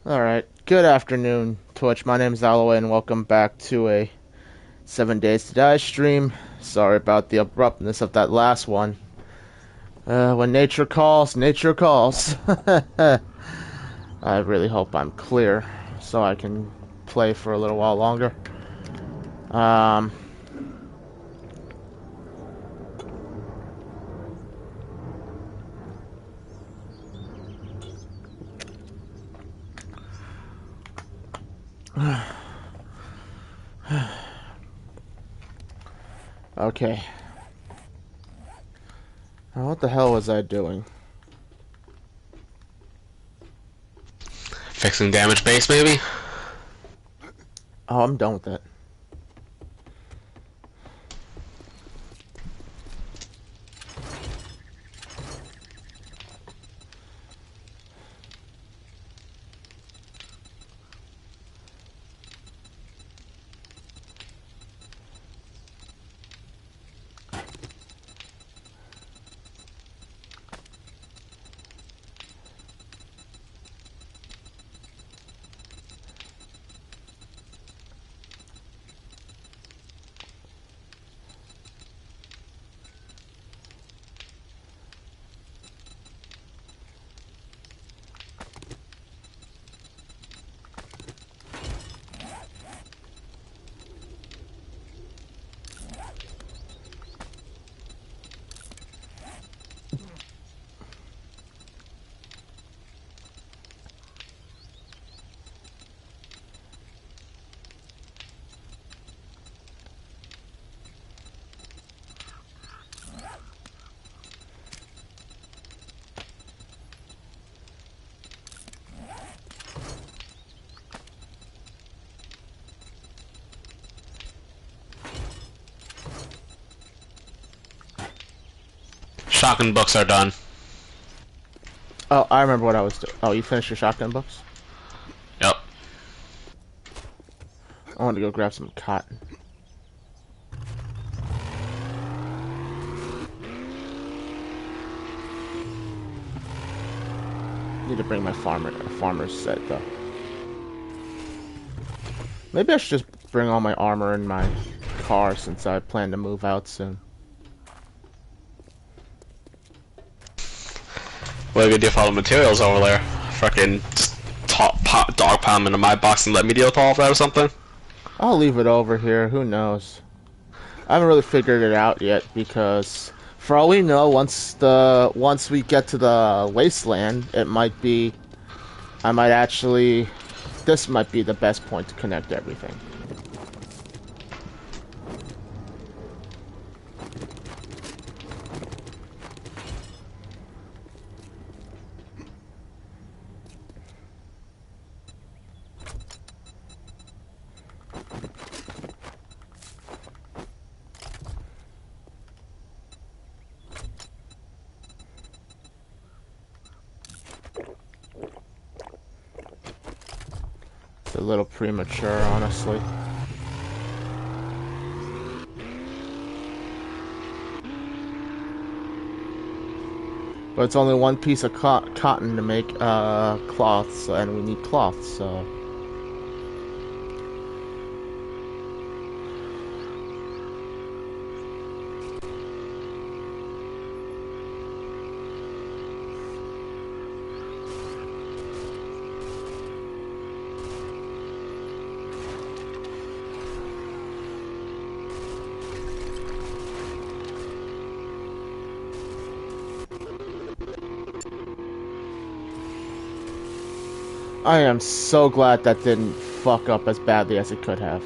Alright, good afternoon, Twitch. My name is Alloway, and welcome back to a 7 Days to Die stream. Sorry about the abruptness of that last one. When nature calls, nature calls. I really hope I'm clear so I can play for a little while longer. Um, okay. Now, what the hell was I doing? Fixing damage base, maybe? Oh, I'm done with that. Shotgun books are done. Oh, I remember what I was doing. Oh, you finished your shotgun books? Yep. I want to go grab some cotton. Need to bring my farmer's set though. Maybe I should just bring all my armor in my car since I plan to move out soon. What do we do with all the materials over there? Fucking just dog pound them into my box and let me deal with all of that or something? I'll leave it over here. Who knows? I haven't really figured it out yet because, for all we know, once we get to the wasteland, it might be. I might actually. This might be the best point to connect everything. It's a little premature, honestly. But it's only one piece of cotton to make cloths, and we need cloths, so. I am so glad that didn't fuck up as badly as it could have.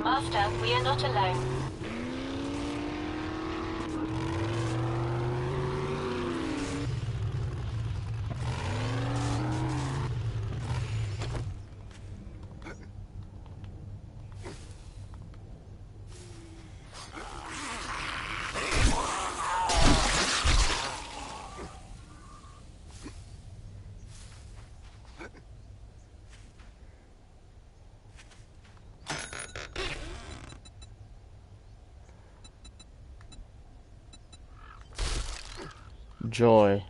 Master, we are not alone. Joy.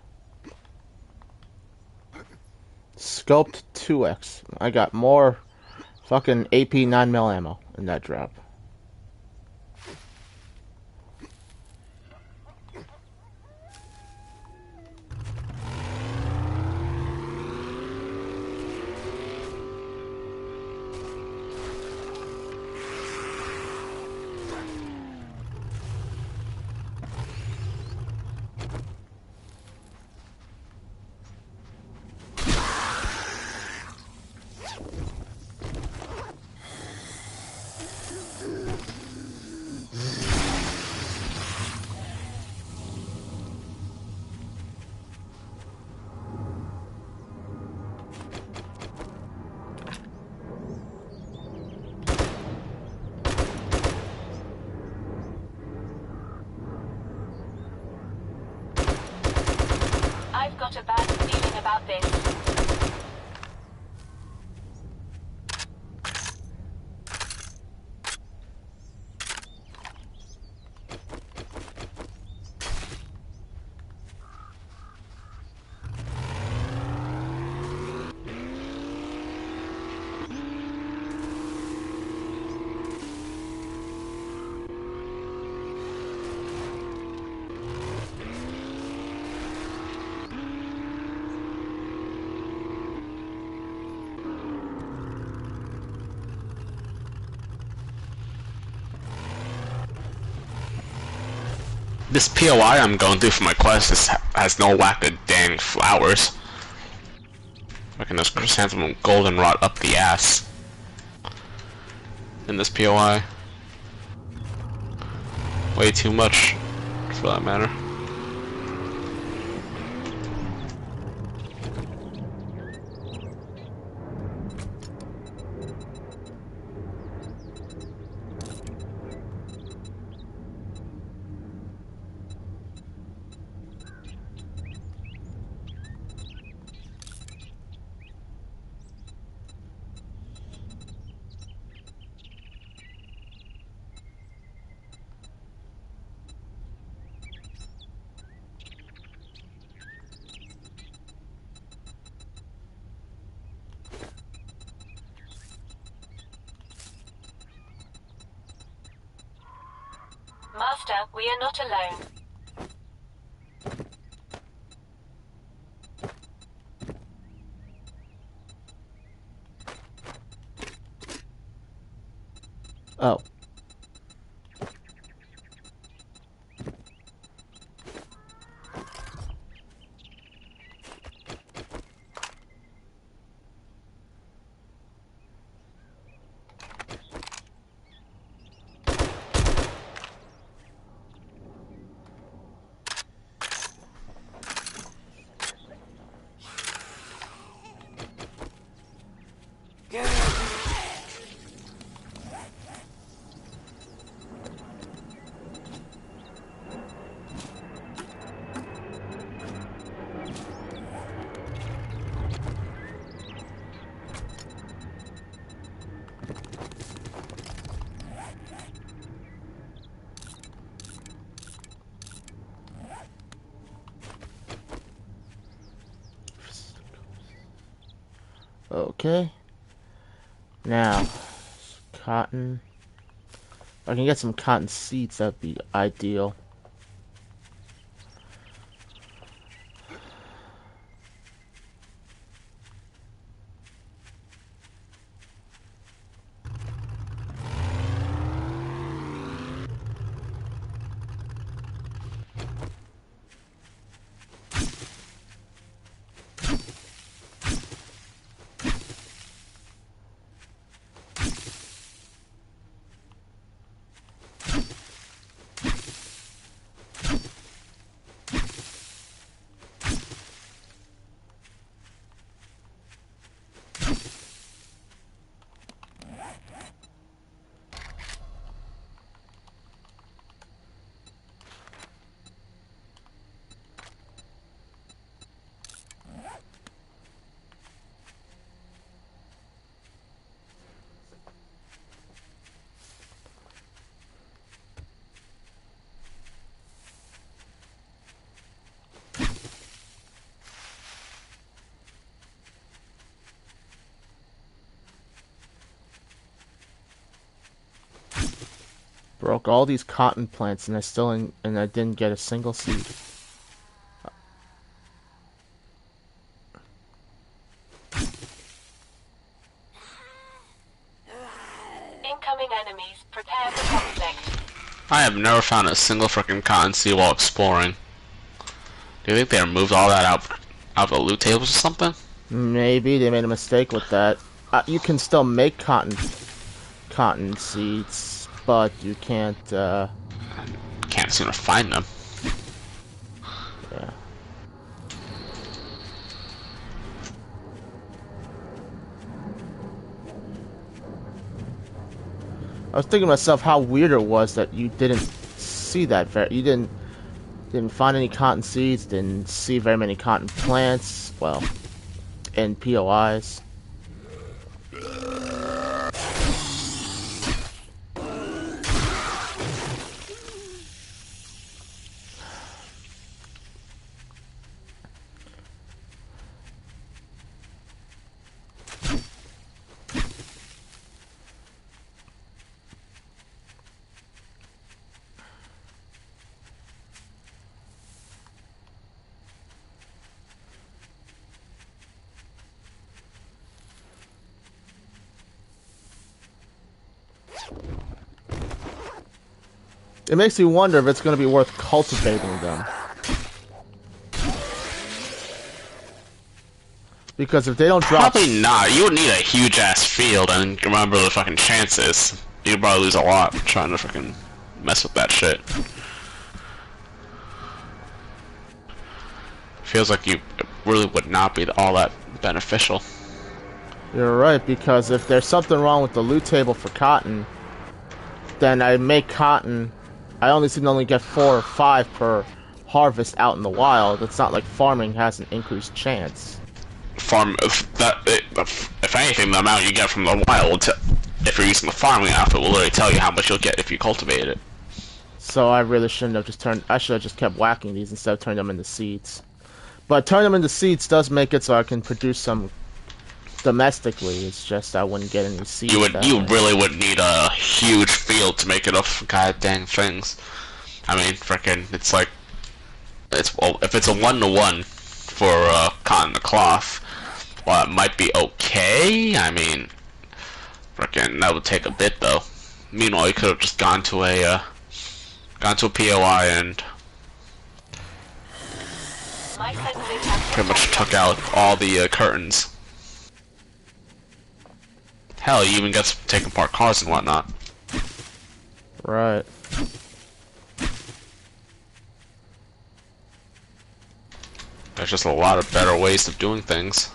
Scoped 2x. I got more fucking AP 9mm ammo in that drop. I've got a bad feeling about this. This POI I'm going through for my quest has no lack of dang flowers. Fucking those chrysanthemum goldenrod up the ass. In this POI. Way too much, for that matter. Master, we are not alone. Oh. Okay. Now, cotton. If I can get some cotton seeds, that'd be ideal. Broke all these cotton plants, and I didn't get a single seed. Incoming enemies. Prepare for conflict. I have never found a single freaking cotton seed while exploring. Do you think they removed all that out of the loot tables or something? Maybe they made a mistake with that. You can still make cotton seeds, but you can't. Can't seem to find them. Yeah. I was thinking to myself how weird it was that you didn't see that. You didn't find any cotton seeds. Didn't see very many cotton plants. Well, and POIs. It makes me wonder if it's going to be worth cultivating them. Because if they don't drop... Probably not. You would need a huge ass field, and remember the fucking chances. You'd probably lose a lot trying to fucking mess with that shit. Feels like it really would not be all that beneficial. You're right, because if there's something wrong with the loot table for cotton, then I make cotton... I only seem to only get 4 or 5 per harvest out in the wild. It's not like farming has an increased chance. If anything, the amount you get from the wild, if you're using the farming outfit, will literally tell you how much you'll get if you cultivate it. So I really shouldn't have just I should have just kept whacking these instead of turning them into seeds. But turning them into seeds does make it so I can produce some domestically. It's just I wouldn't get any seeds. You really would need a huge field to make enough goddamn things. I mean, frickin', it's like, if it's a 1-to-1 for cotton to cloth, well, it might be okay. I mean, frickin', that would take a bit though. Meanwhile, you could have just gone to a POI and pretty much took out all the curtains. Hell, you even get to take apart cars and whatnot. Right. There's just a lot of better ways of doing things.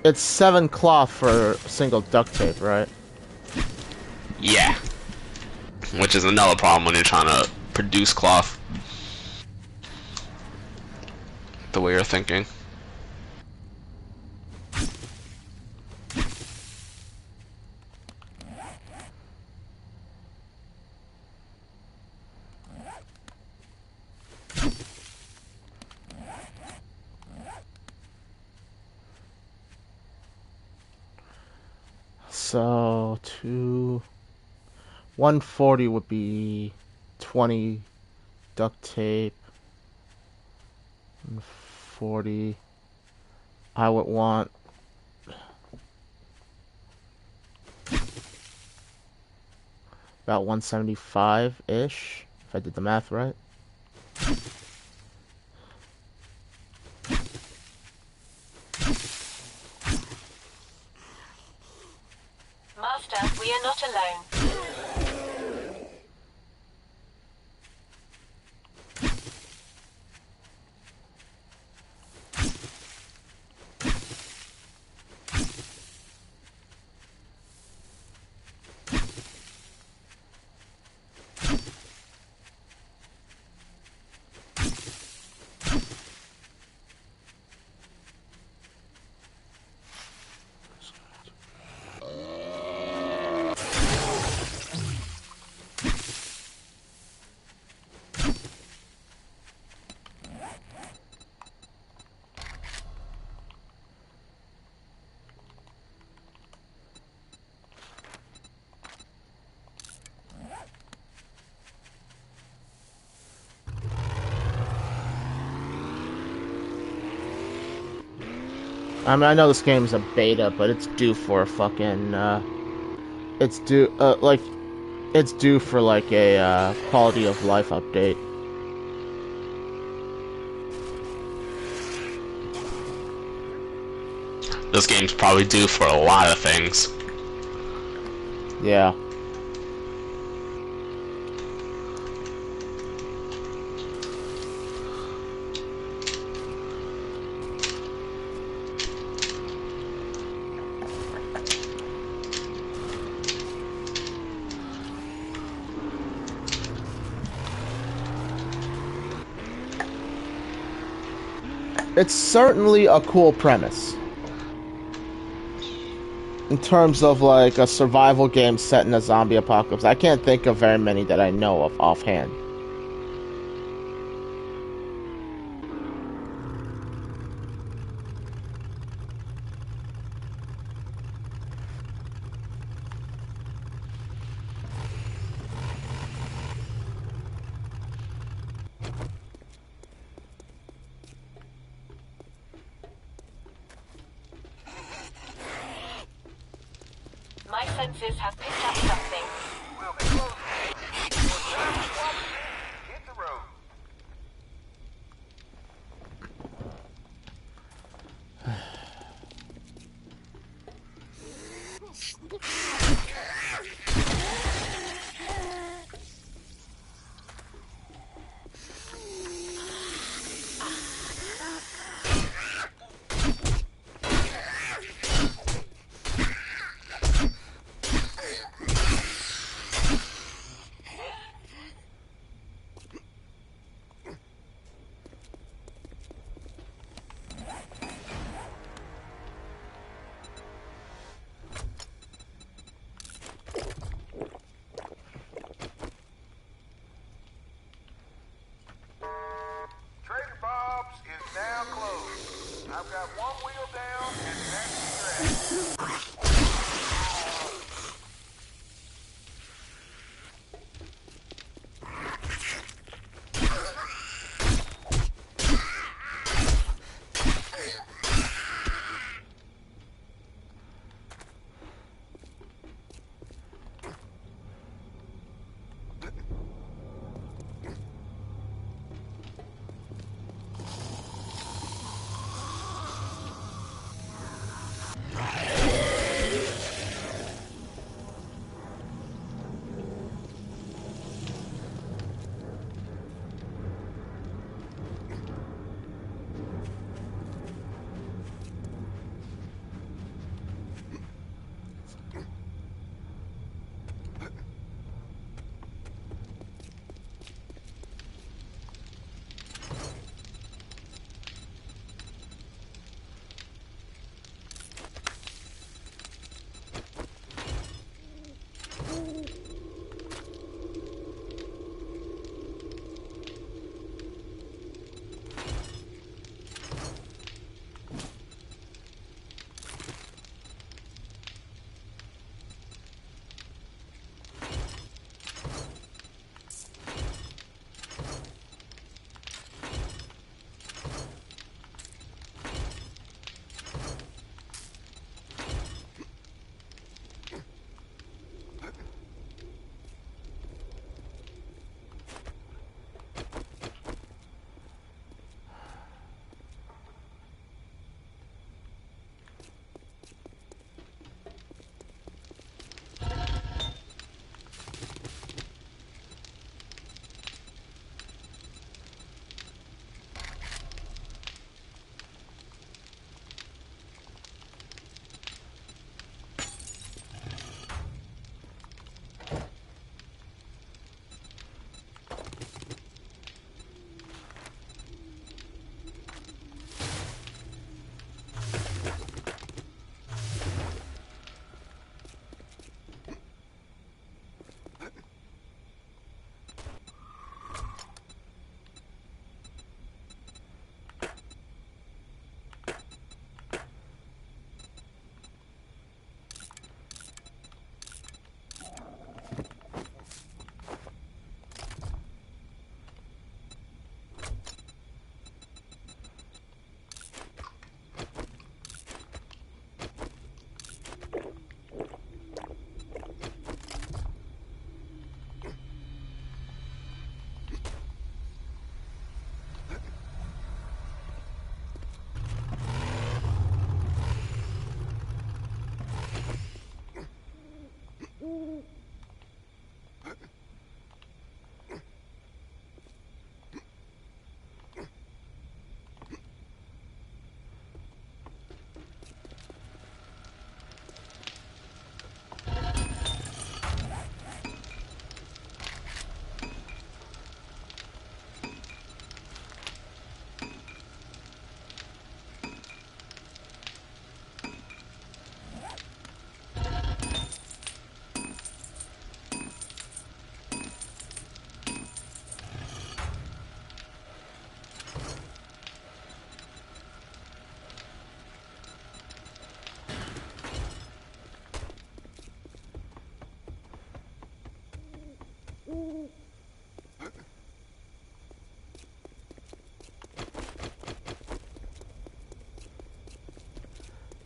It's 7 cloth for single duct tape, right? Yeah. Which is another problem when you're trying to produce cloth. The way you're thinking. So 140 would be 20 duct tape. 40. I would want about 175-ish, if I did the math right. Master, we are not alone. I mean, I know this game's a beta, but it's due for a fucking, it's due, like, it's due for, like, a, quality of life update. This game's probably due for a lot of things. Yeah. It's certainly a cool premise. In terms of, like, a survival game set in a zombie apocalypse, I can't think of very many that I know of offhand. My senses have picked up something. We'll be close. Hit the road.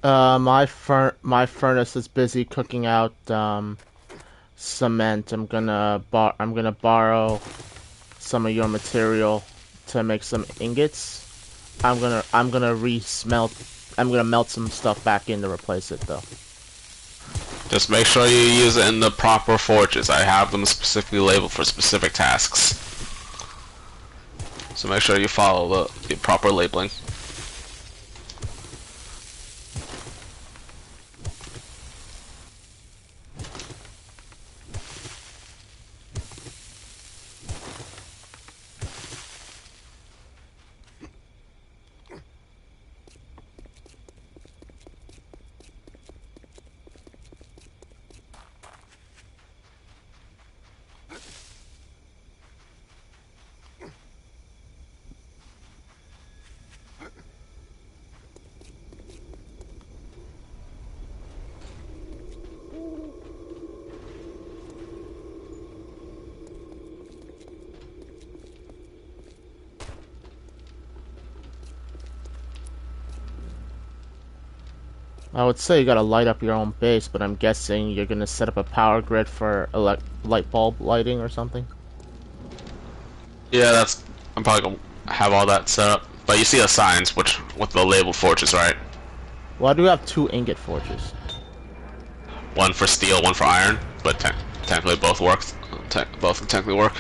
My furnace is busy cooking out cement. I'm gonna borrow some of your material to make some ingots. I'm gonna melt some stuff back in to replace it though. Just make sure you use it in the proper forges. I have them specifically labeled for specific tasks. So make sure you follow the proper labeling. I would say you gotta light up your own base, but I'm guessing you're gonna set up a power grid for light bulb lighting or something. Yeah, I'm probably gonna have all that set up. But you see the signs, which with the label forges, right? Well, I do have 2 ingot forges. One for steel, one for iron, but technically both work. Both can technically work.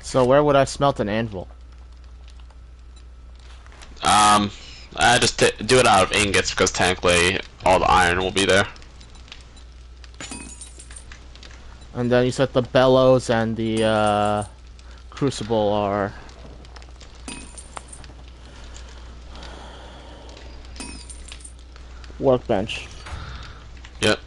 So where would I smelt an anvil? I just do it out of ingots because technically all the iron will be there. And then you said the bellows and the crucible are workbench. Yep.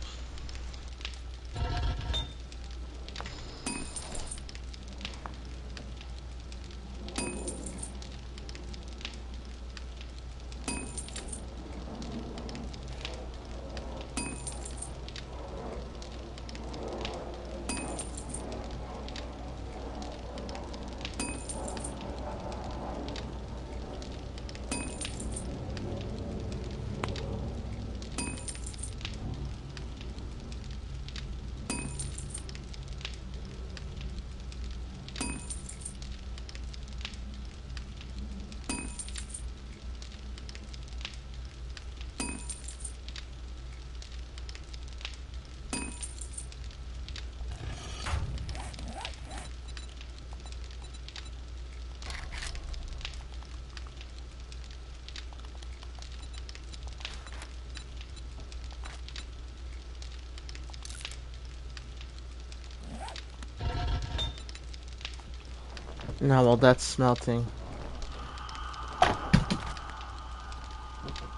Now while that's smelting.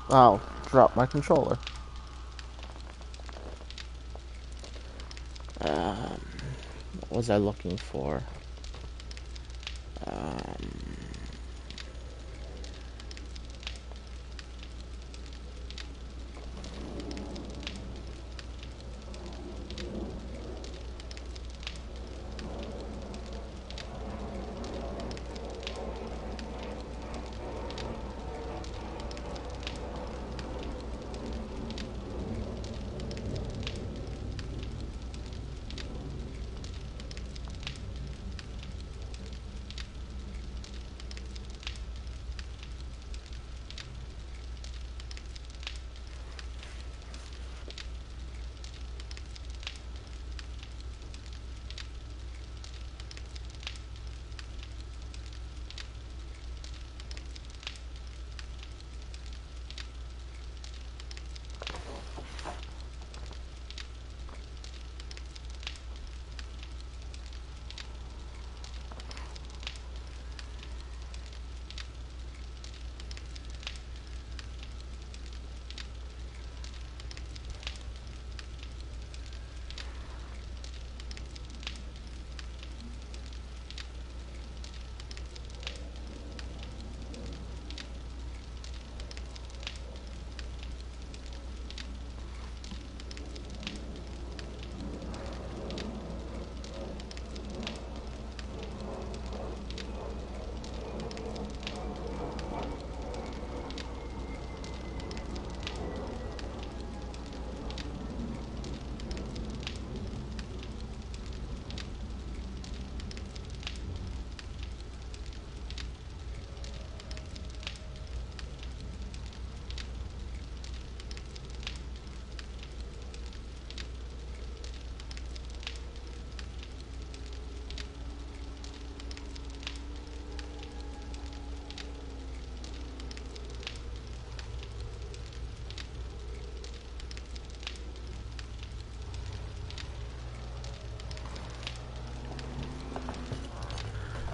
Oh, drop my controller. What was I looking for?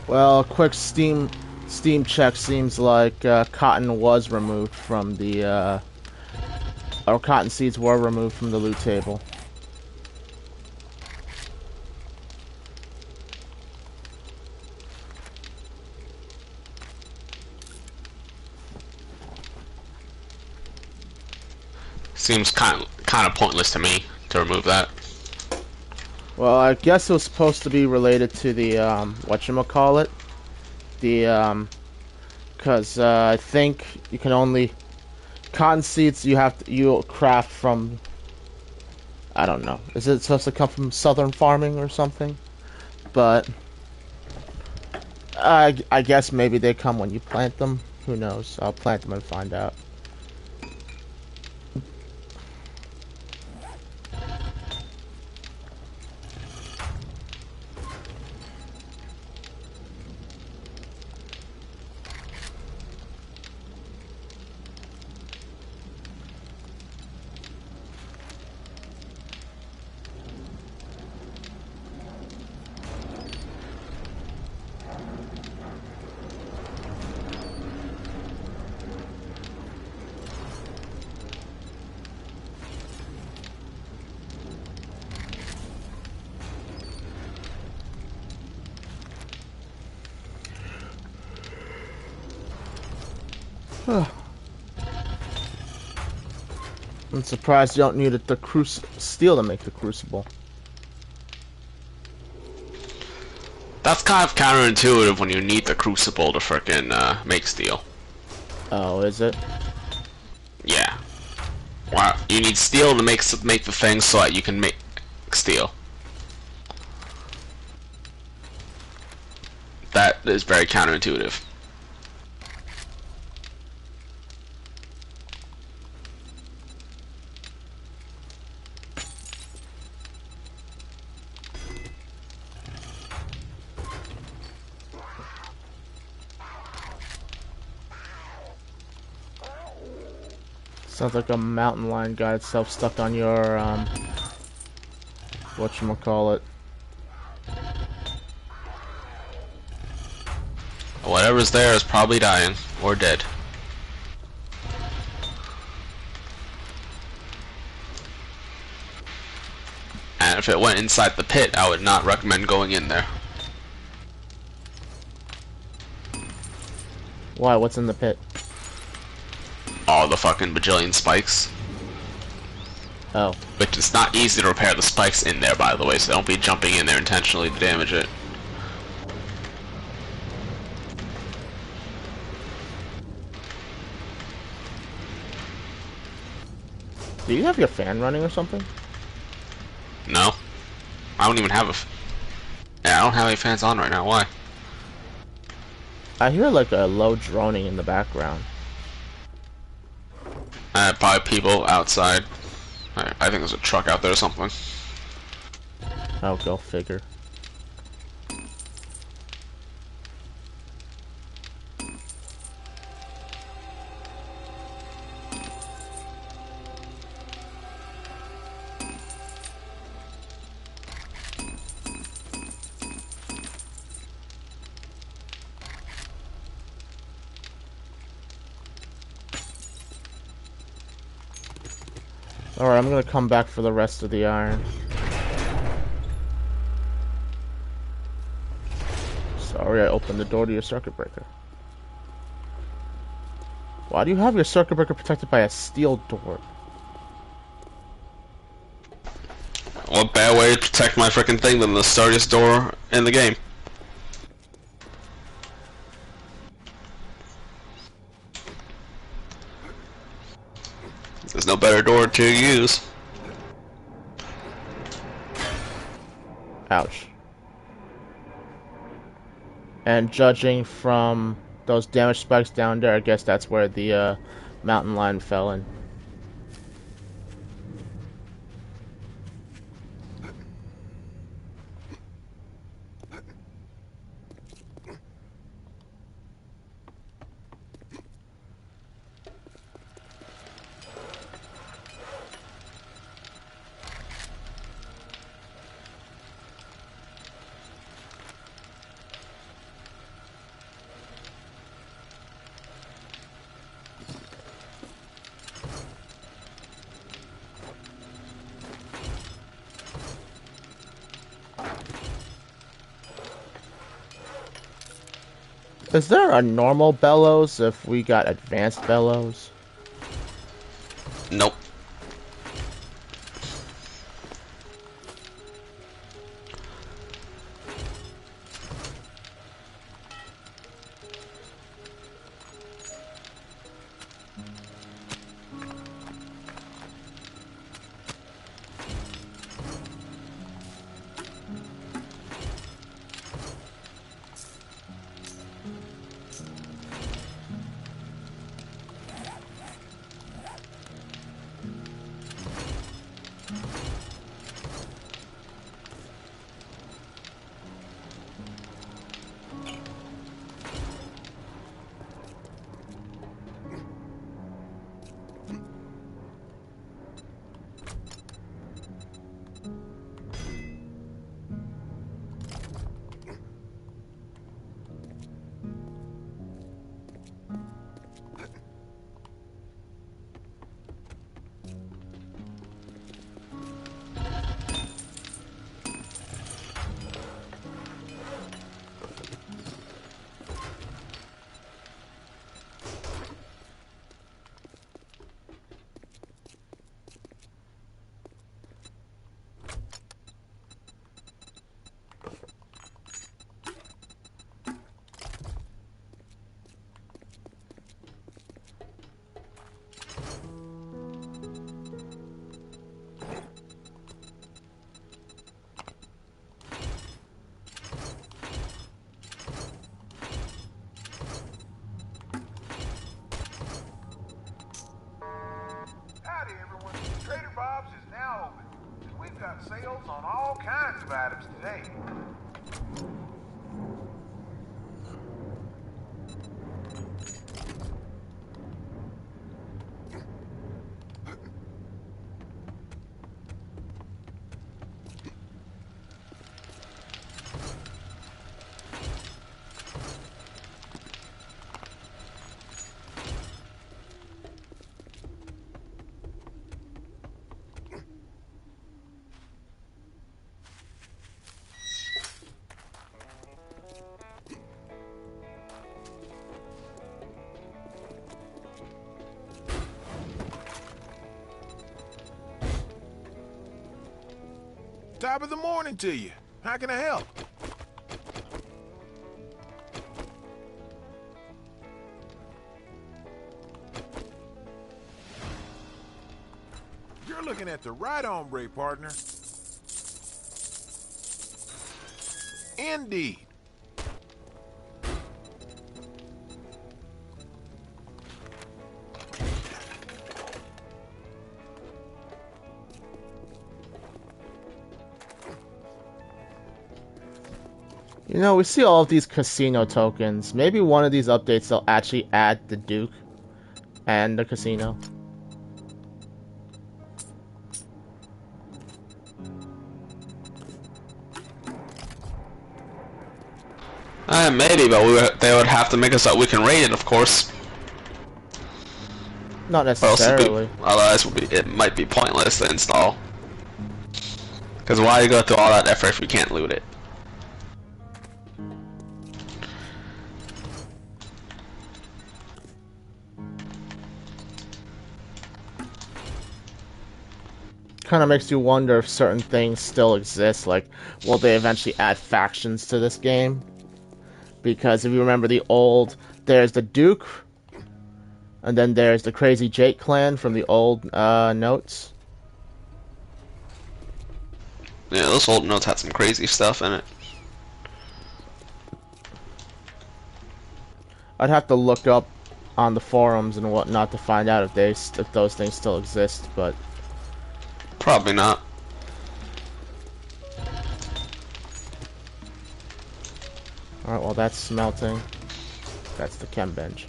Well, a quick Steam check seems like cotton was removed from the or cotton seeds were removed from the loot table. Seems kind of pointless to me to remove that. Well, I guess it was supposed to be related to the whatchamacallit, the because I think you can only cotton seeds you craft from. I don't know. Is it supposed to come from southern farming or something? But I guess maybe they come when you plant them. Who knows? I'll plant them and find out. I'm surprised you don't need the steel to make the crucible. That's kind of counterintuitive when you need the crucible to frickin' make steel. Oh, is it? Yeah. Wow. You need steel to make the thing so that you can make steel. That is very counterintuitive. Sounds like a mountain lion got itself stuck on your whatchamacallit. Whatever's there is probably dying or dead. And if it went inside the pit, I would not recommend going in there. Why? What's in the pit? All the fucking bajillion spikes. Oh. Which it's not easy to repair the spikes in there, by the way, so don't be jumping in there intentionally to damage it. Do you have your fan running or something? No. I don't even have yeah, I don't have any fans on right now. Why? I hear like a low droning in the background. Probably people outside. I think there's a truck out there or something. Oh, go figure. Alright, I'm gonna come back for the rest of the iron. Sorry, I opened the door to your circuit breaker. Why do you have your circuit breaker protected by a steel door? What better way to protect my freaking thing than the sturdiest door in the game? There's no better door to use. Ouch. And judging from those damage spikes down there, I guess that's where the mountain lion fell in. Is there a normal bellows if we got advanced bellows? Nope. Howdy, everyone. Trader Bob's is now open. And we've got sales on all kinds of items today. Top of the morning to you. How can I help? You're looking at the right hombre, partner. Indeed. You know, we see all of these casino tokens. Maybe one of these updates they'll actually add the Duke and the casino. Maybe, but they would have to make it so we can raid it, of course. Not necessarily. Otherwise, it might be pointless to install. Because why go through all that effort if we can't loot it? Kind of makes you wonder if certain things still exist. Like, will they eventually add factions to this game? Because if you remember the old, there's the Duke, and then there's the Crazy Jake clan from the old notes. Yeah, those old notes had some crazy stuff in it. I'd have to look up on the forums and whatnot to find out if those things still exist, but probably not. Alright, well that's smelting. That's the chem bench.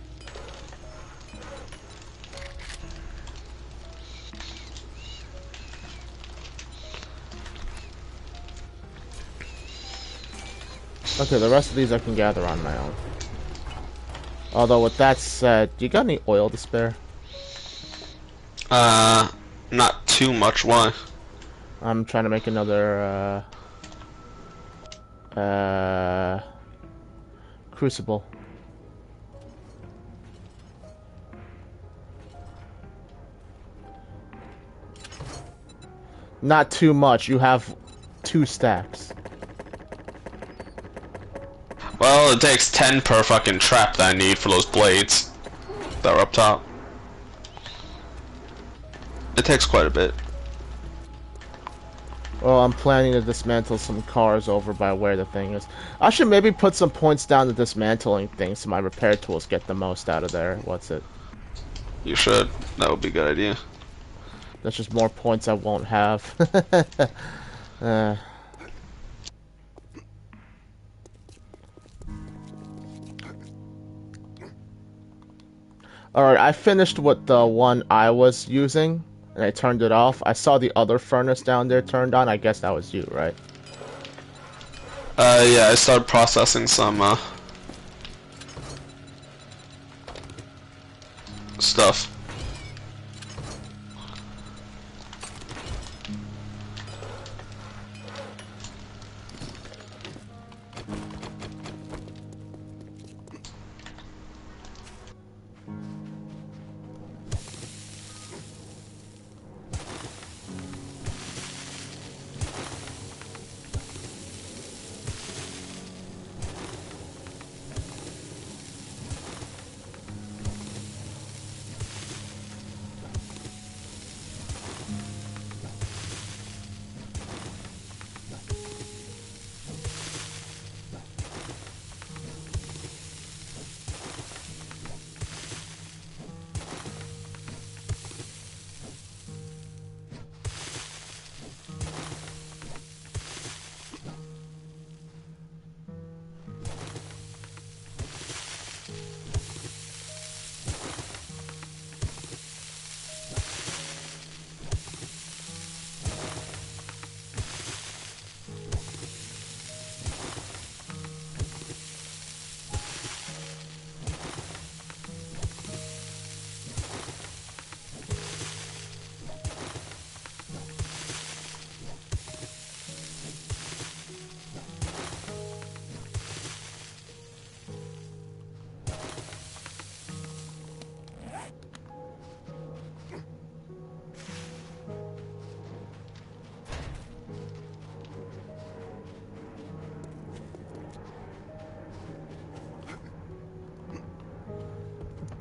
Okay, the rest of these I can gather on my own. Although with that said, do you got any oil to spare? Not too much. Why? I'm trying to make another crucible. Not too much. You have 2 stacks. Well, it takes 10 per fucking trap that I need for those blades that are up top. It takes quite a bit. Well, I'm planning to dismantle some cars over by where the thing is. I should maybe put some points down to dismantling things so my repair tools get the most out of there. What's it? You should. That would be a good idea. That's just more points I won't have. Alright, I finished what the one I was using, and I turned it off. I saw the other furnace down there turned on. I guess that was you, right? Yeah, I started processing some, stuff.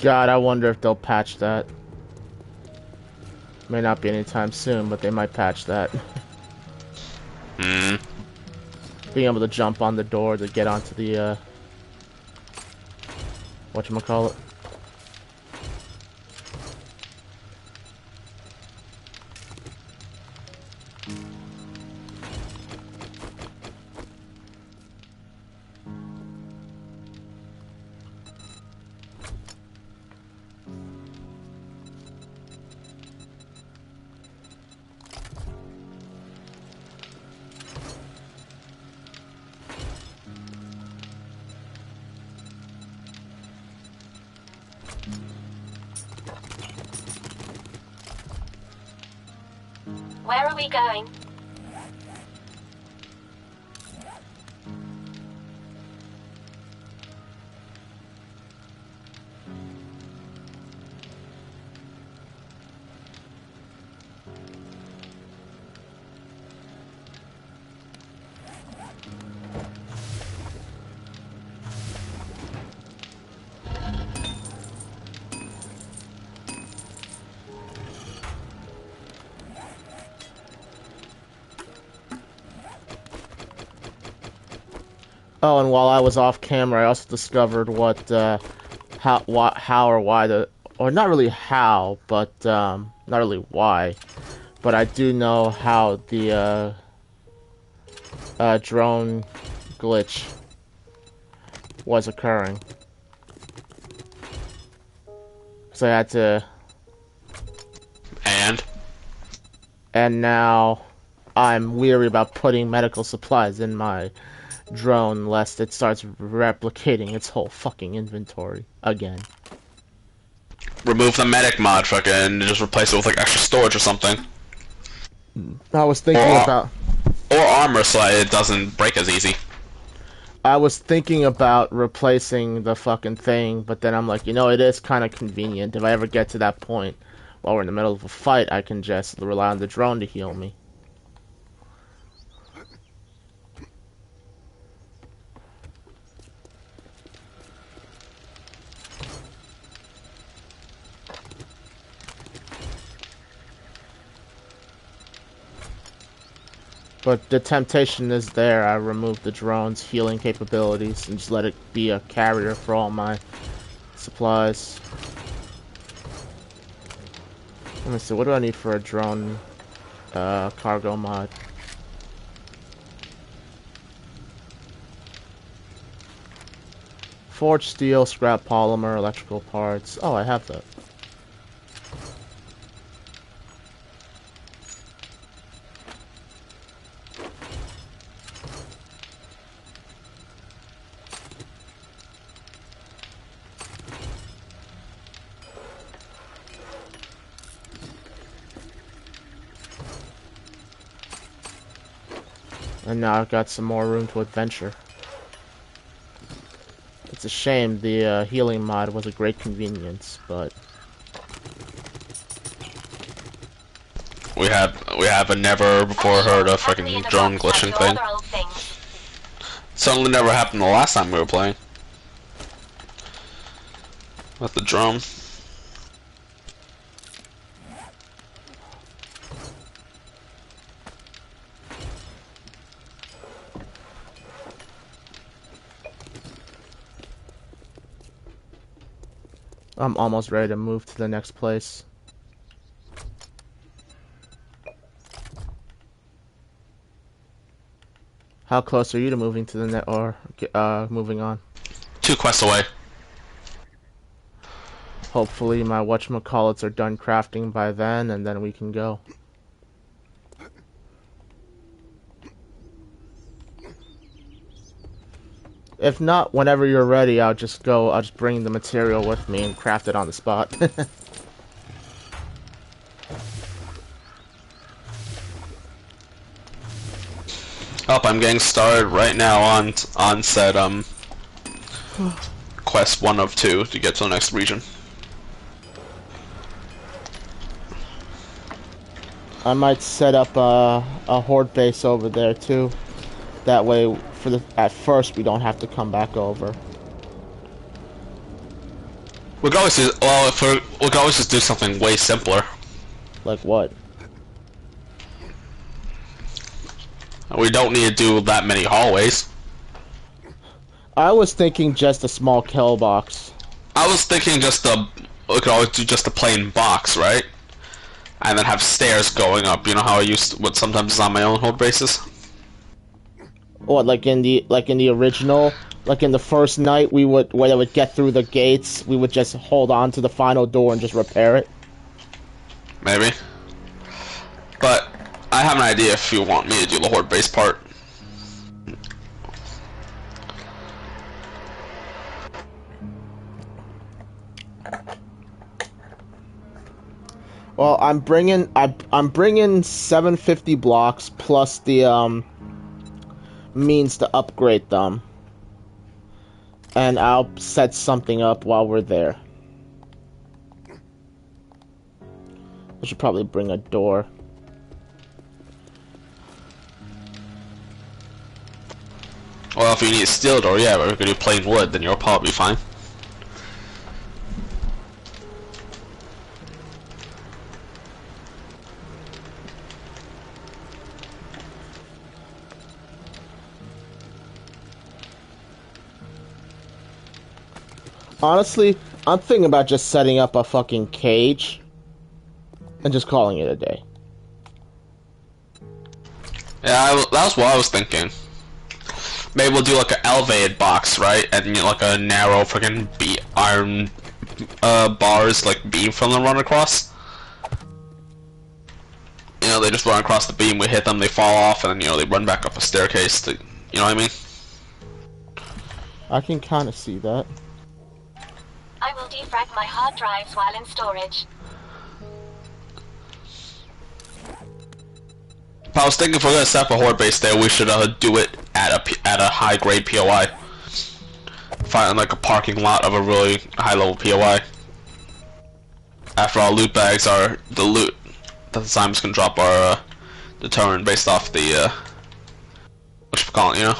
God, I wonder if they'll patch that. May not be anytime soon, but they might patch that. Hmm. Being able to jump on the door to get onto the, whatchamacallit. Where are we going? Oh, and while I was off camera, I also discovered how or why or not really how, but not really why, but I do know how the drone glitch was occurring. So I had to, and now I'm weary about putting medical supplies in my drone lest it starts replicating its whole fucking inventory again. Remove the medic mod, fucking, just replace it with like extra storage or something. I was thinking about, or armor so it doesn't break as easy. I was thinking about replacing the fucking thing, but then I'm like, you know, it is kind of convenient. If I ever get to that point while we're in the middle of a fight, I can just rely on the drone to heal me. But the temptation is there. I removed the drone's healing capabilities and just let it be a carrier for all my supplies. Let me see, what do I need for a drone cargo mod? Forged steel, scrap polymer, electrical parts. Oh, I have that. And now I've got some more room to adventure. It's a shame the healing mod was a great convenience, but We have a never before heard of freaking drone glitching thing. Certainly never happened the last time we were playing. With the drum. I'm almost ready to move to the next place. How close are you to moving to the net or moving on? 2 quests away. Hopefully my whatchamacallits are done crafting by then, and then we can go. If not, whenever you're ready, I'll just bring the material with me and craft it on the spot. Up, I'm getting started right now on said quest 1 of 2 to get to the next region. I might set up a horde base over there too. That way, at first, we don't have to come back over. We could always do, well, we could always just do something way simpler. Like what? We don't need to do that many hallways. I was thinking just a small kill box. I was thinking we could always do just a plain box, right? And then have stairs going up. You know how I used to, what sometimes is on my own horde bases? What, like in the original, like in the first night, when it would get through the gates, we would just hold on to the final door and just repair it. Maybe. But I have an idea if you want me to do the horde base part. Well, I'm bringing 750 blocks plus the means to upgrade them, and I'll set something up while we're there. I should probably bring a door. Well, if you need a steel door, yeah, but we could do plain wood, then you'll probably be fine. Honestly, I'm thinking about just setting up a fucking cage and just calling it a day. Yeah, that was what I was thinking. Maybe we'll do like an elevated box, right? And you know, like a narrow freaking iron bars, like beam from them run across. You know, they just run across the beam, we hit them, they fall off, and then, you know, they run back up a staircase to, you know what I mean? I can kind of see that. I will defrag my hard drives while in storage. But I was thinking if we're gonna set up a horde base there, we should do it at a high grade POI. Find like a parking lot of a really high level POI. After all, loot bags are the loot that the Zymers can drop are determined based off the whatchamacallit, you know?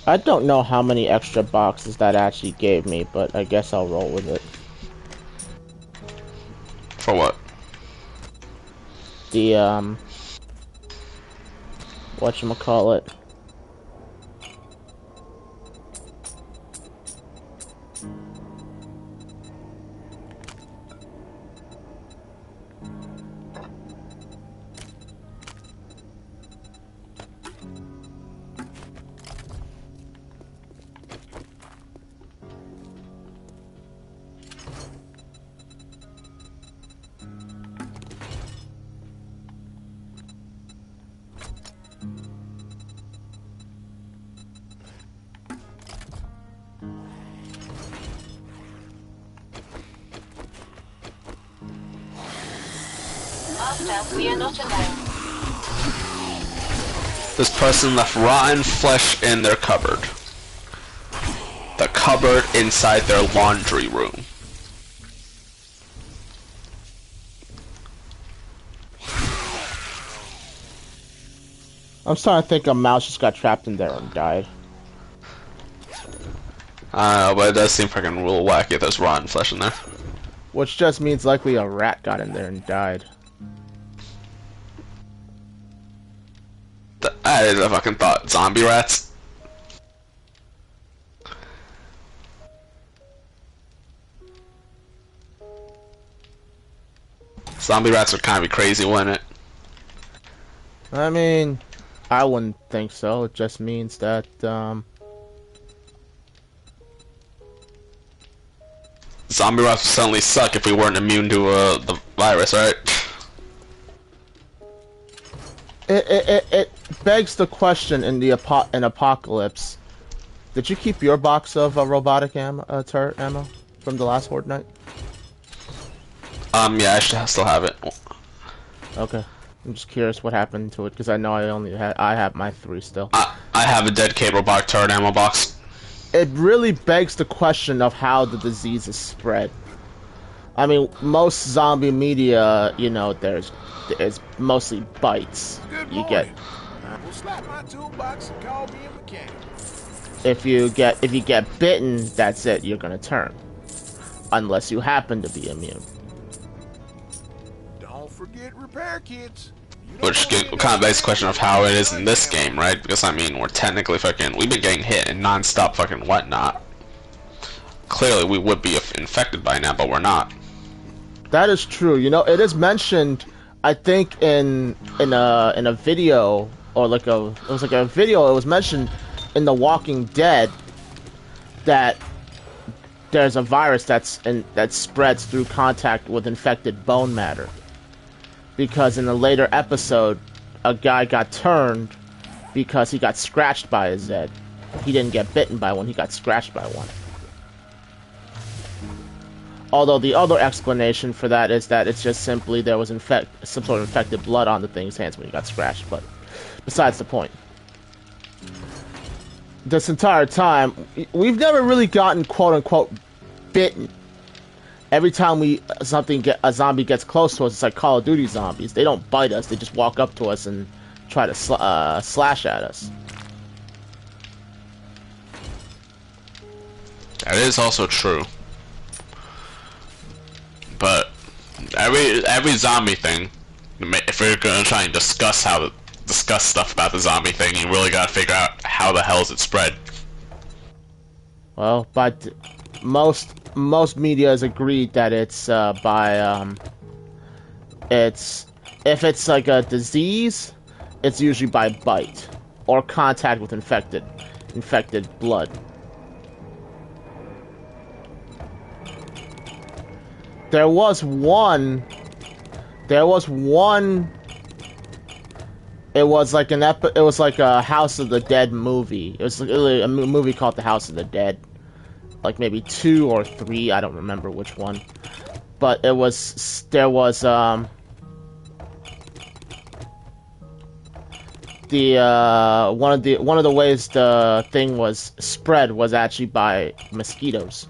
I don't know how many extra boxes that actually gave me, but I guess I'll roll with it. For what? The whatchamacallit. Master, we are not alone. This person left rotten flesh in their cupboard. The cupboard inside their laundry room. I'm starting to think a mouse just got trapped in there and died. But it does seem freaking real wacky if there's rotten flesh in there. Which just means likely a rat got in there and died. That is a fucking thought. Zombie rats? Zombie rats would kind of be crazy, wouldn't it? I mean, I wouldn't think so. It just means that, Zombie rats would suddenly suck if we weren't immune to the virus, right? It begs the question in the Apocalypse. Did you keep your box of robotic ammo, turret ammo from the last Horde night? Yeah, I still have it. Okay, I'm just curious what happened to it because I know I have my 3 still. I have a dead cable box turret ammo box. It really begs the question of how the disease is spread. I mean, most zombie media, you know, there's mostly bites. Good You morning. get We'll slap my toolbox and call me a mechanic. if you get bitten, that's it. You're gonna turn, unless you happen to be immune. Don't forget repair kits. You don't Which wanna end kind of up begs the question of how it is in running this down. game, right? Because, I mean, we're technically we've been getting hit and non-stop fucking whatnot. Clearly, we would be infected by now, but we're not. That is true. You know, it is mentioned. I think in a video or it was like a video. It was mentioned in The Walking Dead that there's a virus that spreads through contact with infected bone matter. Because in a later episode, a guy got turned because he got scratched by a Zed. He didn't get bitten by one. He got scratched by one. Although the other explanation for that is that it's just simply there was some sort of infected blood on the thing's hands when he got scratched, but besides the point. This entire time, we've never really gotten quote-unquote bitten. Every time a zombie gets close to us, it's like Call of Duty zombies. They don't bite us, they just walk up to us and try to slash at us. That is also true. But every zombie thing, if we're gonna try and discuss stuff about the zombie thing, you really gotta figure out how the hell is it spread. Well, but most media has agreed that it's by if it's like a disease, it's usually by bite or contact with infected blood. There was one. It was like it was like a House of the Dead movie. It was literally a movie called The House of the Dead. Like maybe 2 or 3, I don't remember which one. But there was the one of the ways the thing was spread was actually by mosquitoes.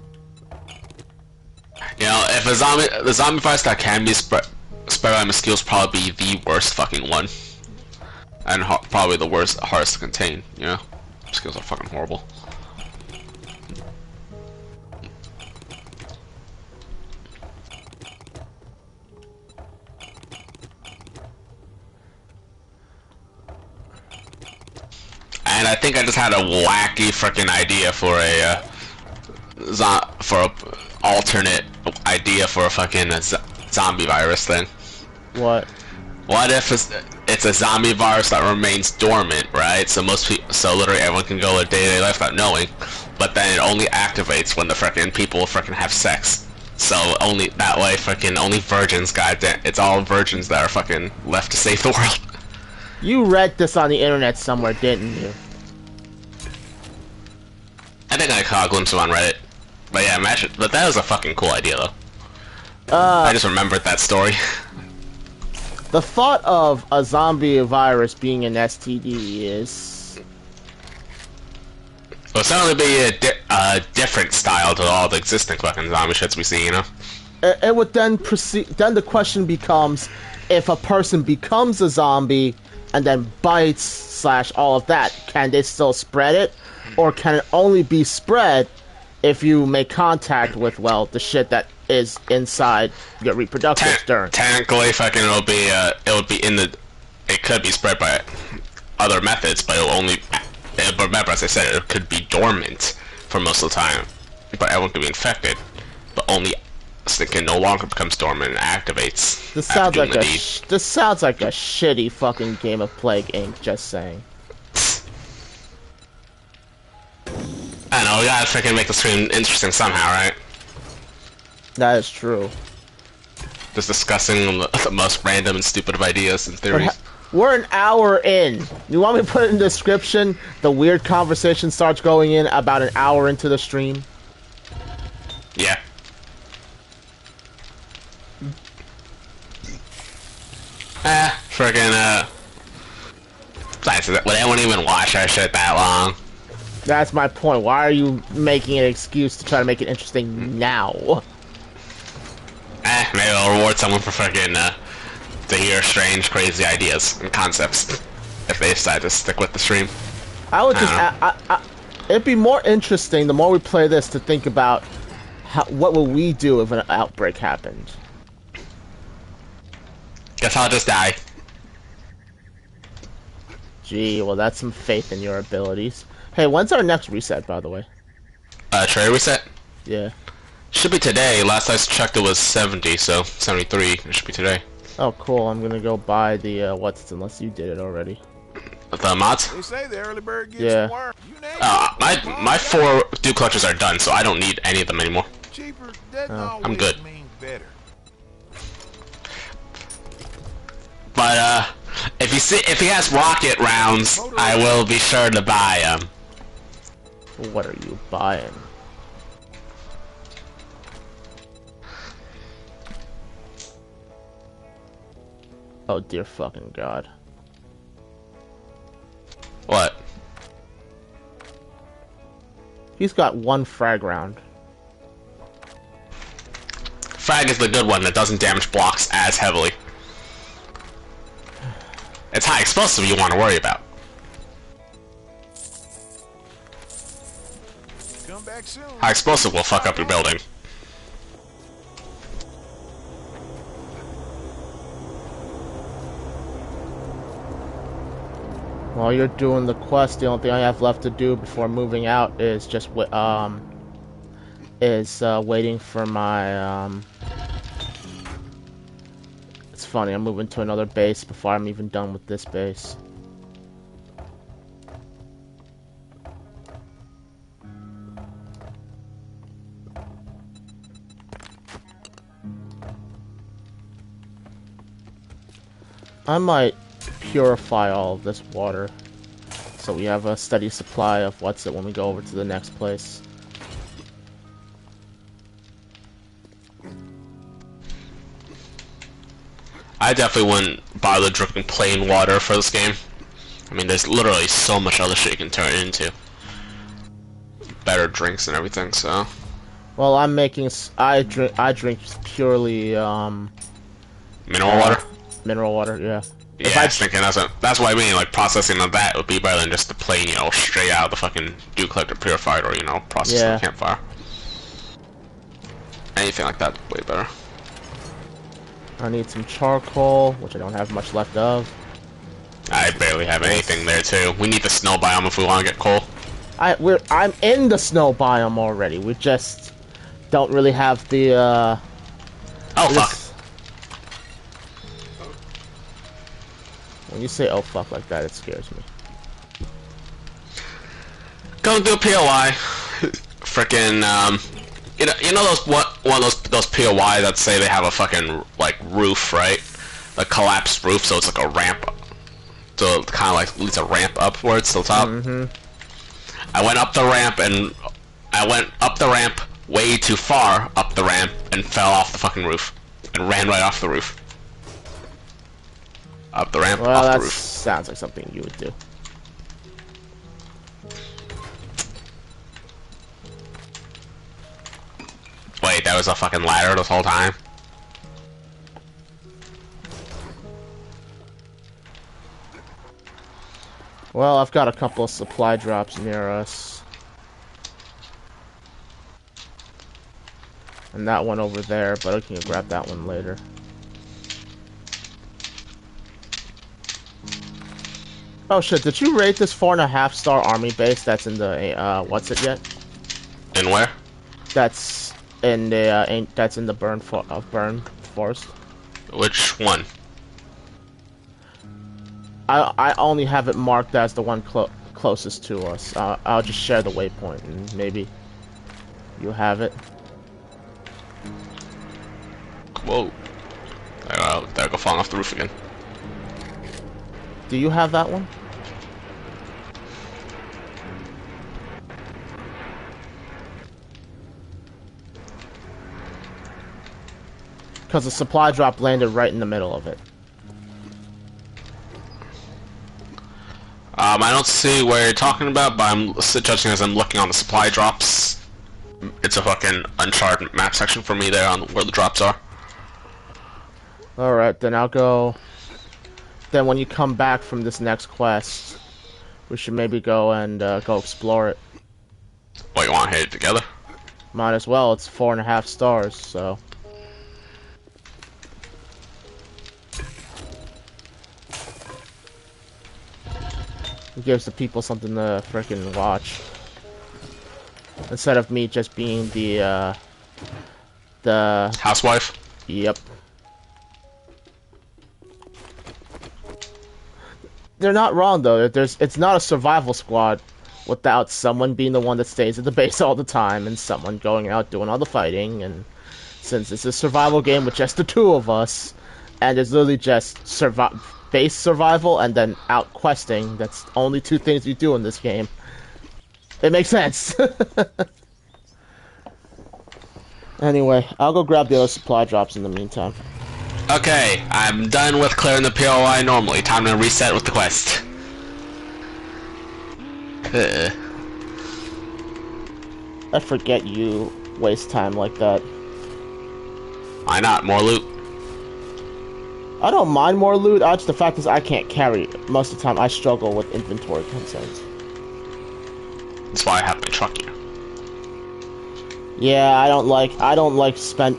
You know, if the zombie virus that can be spread by mosquitoes probably be the worst fucking one, and probably the hardest to contain. You know, mosquitoes are fucking horrible. and I think I just had a wacky freaking idea for a alternate idea for a fucking zombie virus thing. What? What if it's a zombie virus that remains dormant, right? So so literally everyone can go their day-to-day life without knowing, but then it only activates when the freaking people freaking have sex. So only that way, freaking only virgins, goddamn, it's all virgins that are fucking left to save the world. You read this on the internet somewhere, didn't you? I think I caught a glimpse of it on Reddit. But yeah, imagine. But that was a fucking cool idea, though. I just remembered that story. The thought of a zombie virus being an STD is... Well, it's only be a different style to all the existing fucking zombie shits we see, you know? It would then proceed... Then the question becomes, if a person becomes a zombie and then bites / all of that, can they still spread it? Or can it only be spread if you make contact with, well, the shit that is inside your reproductive stern? Technically, fucking, it could be spread by other methods, but it'll only, but remember, as I said, it could be dormant for most of the time, but everyone could be infected, but only so it can no longer becomes dormant and activates. This sounds like this sounds like a shitty fucking game of Plague Inc. Just saying. I don't know, we gotta freaking make the stream interesting somehow, right? That is true. Just discussing the most random and stupid of ideas and theories. We're an hour in. You want me to put it in the description? The weird conversation starts going in about an hour into the stream. Yeah. Freaking, would anyone even watch our shit that long? That's my point. Why are you making an excuse to try to make it interesting now? Maybe I'll reward someone for freaking, to hear strange, crazy ideas and concepts if they decide to stick with the stream. I would just... it'd be more interesting, the more we play this, to think about what will we do if an outbreak happened. Guess I'll just die. Gee, well, that's some faith in your abilities. Hey, when's our next reset, by the way? Trade reset? Yeah. Should be today. Last I checked it was 70, so 73. It should be today. Oh, cool. I'm gonna go buy the, unless you did it already. The mods? They say the early bird gets worm. My 4 Duke Clutches are done, so I don't need any of them anymore. Cheaper doesn't always I'm good. mean better. But, if he has rocket rounds, I will be sure to buy them. What are you buying? Oh dear fucking god. What? He's got 1 frag round. Frag is the good one that doesn't damage blocks as heavily. It's high explosive you want to worry about. Come back soon. High explosive will fuck up your building. While you're doing the quest, the only thing I have left to do before moving out is just waiting for my It's funny, I'm moving to another base before I'm even done with this base. I might purify all of this water so we have a steady supply of when we go over to the next place. I definitely wouldn't bother drinking plain water for this game. I mean, there's literally so much other shit you can turn it into. Better drinks and everything, so... Well, I drink purely, Mineral water? Mineral water, yeah. Yeah, I was thinking that's what I mean, like, processing of that would be better than just the plain, you know, straight out of the fucking Dew Collector purified or, you know, processing the campfire. Anything like that, way better. I need some charcoal, which I don't have much left of. I barely have anything there too. We need the snow biome if we want to get coal. I'm in the snow biome already. We just don't really have the Oh fuck. When you say "oh fuck" like that, it scares me. Go do a POI. Frickin' you know those one of those POI that say they have a fucking like roof, right? A collapsed roof, so it's like a ramp. So it kind of like leads a ramp upwards to the top. I went up the ramp and I went up the ramp way too far up the ramp and fell off the fucking roof and ran right off the roof. Up the ramp, Well, off that the roof. sounds like something you would do. Wait, that was a fucking ladder this whole time? Well, I've got a couple of supply drops near us. And that one over there, but I can grab that one later. Oh shit, did you rate this 4.5-star army base that's in the, what's it yet? And where? That's in the burn forest. Which one? I only have it marked as the one closest to us. I'll just share the waypoint and maybe you have it. Whoa. There I go falling off the roof again. Do you have that one? Because the supply drop landed right in the middle of it. I don't see where you're talking about, but I'm judging as I'm looking on the supply drops. It's a fucking uncharted map section for me there on where the drops are. Alright, then I'll go... Then when you come back from this next quest, we should maybe go and go explore it. What, you want to hit it together? Might as well, it's 4.5 stars, so... It gives the people something to frickin' watch. Instead of me just being the Housewife? Yep. They're not wrong though. It's not a survival squad without someone being the one that stays at the base all the time and someone going out doing all the fighting. And since it's a survival game with just the two of us, and it's literally just base survival and then out questing, that's only two things you do in this game. It makes sense. Anyway, I'll go grab the other supply drops in the meantime. Okay, I'm done with clearing the POI normally. Time to reset with the quest. I forget you waste time like that. Why not? More loot. I don't mind more loot, just the fact is I can't carry it. Most of the time I struggle with inventory concerns. That's why I have my truck here. Yeah, I don't like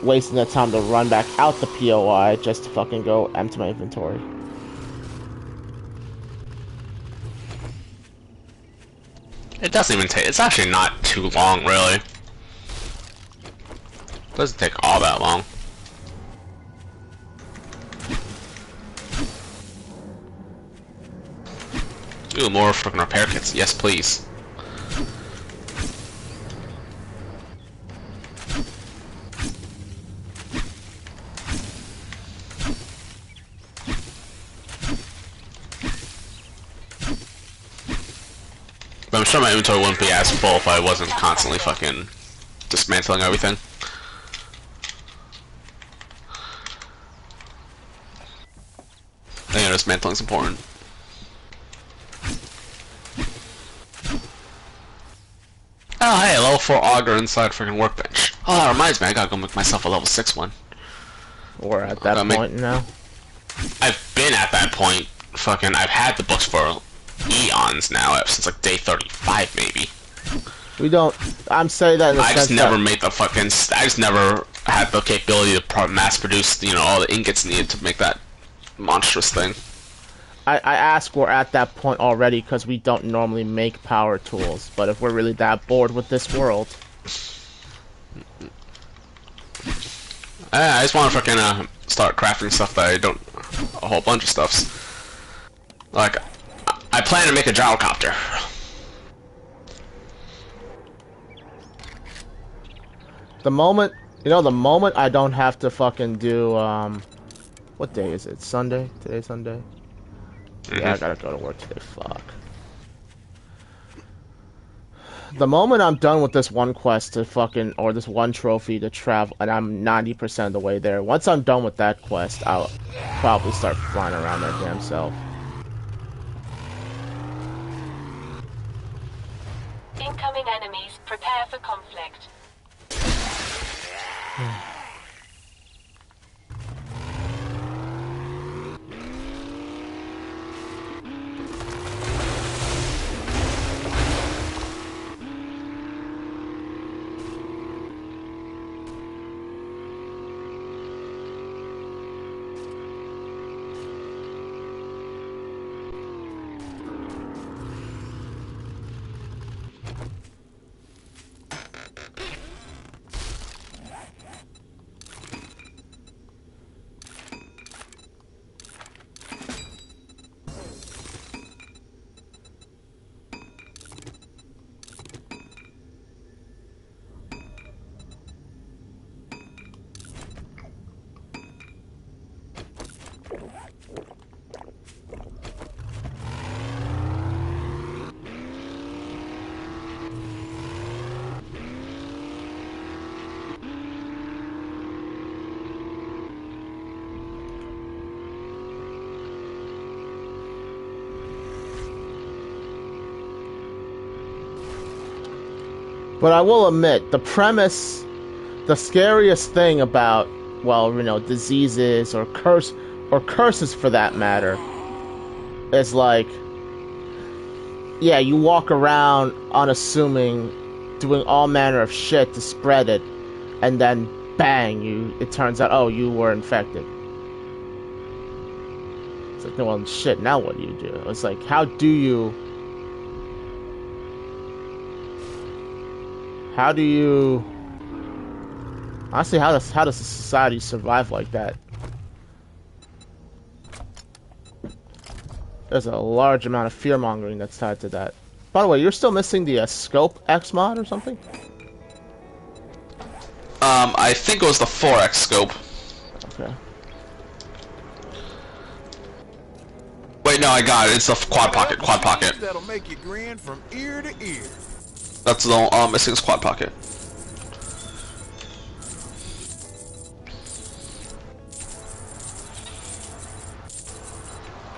wasting the time to run back out the POI just to fucking go empty my inventory. It doesn't even take, it's actually not too long, really. It doesn't take all that long. Ooh, more fucking repair kits. Yes, please. But I'm sure my inventory wouldn't be as full if I wasn't constantly fucking dismantling everything. I think dismantling's important. Oh hey, level 4 auger inside freaking workbench. Oh, that reminds me, I gotta go make myself a level 6 one. We're at that point now. I've been at that point. Fucking, I've had the books for eons now, since like day 35 maybe. We don't. I'm saying that in the I sense just never that made the fucking. I just never had the capability to mass produce, you know, all the ingots needed to make that monstrous thing. I ask we're at that point already because we don't normally make power tools. But if we're really that bored with this world, I just want to fucking start crafting stuff that I don't. A whole bunch of stuffs. Like, I plan to make a gyrocopter. the moment I don't have to fucking do what day is it? Sunday? Today's Sunday? Yeah, I gotta go to work today. Fuck. The moment I'm done with this one quest to fucking, or this one trophy to travel, and I'm 90% of the way there, once I'm done with that quest, I'll probably start flying around that damn self. Incoming enemies. Prepare for conflict. But I will admit, the premise, the scariest thing about, well, diseases or curses for that matter, is like, yeah, you walk around unassuming, doing all manner of shit to spread it, and then bang, it turns out, oh, you were infected. It's like, well, shit, now what do you do? It's like, how do you honestly, how does a society survive like that? There's a large amount of fear mongering that's tied to that. By the way, you're still missing the scope X mod or something? I think it was the 4X scope. Okay. Wait, no, I got it. It's the quad pocket. Quad pocket. That'll make you grin from ear to ear. That's the missing quad pocket.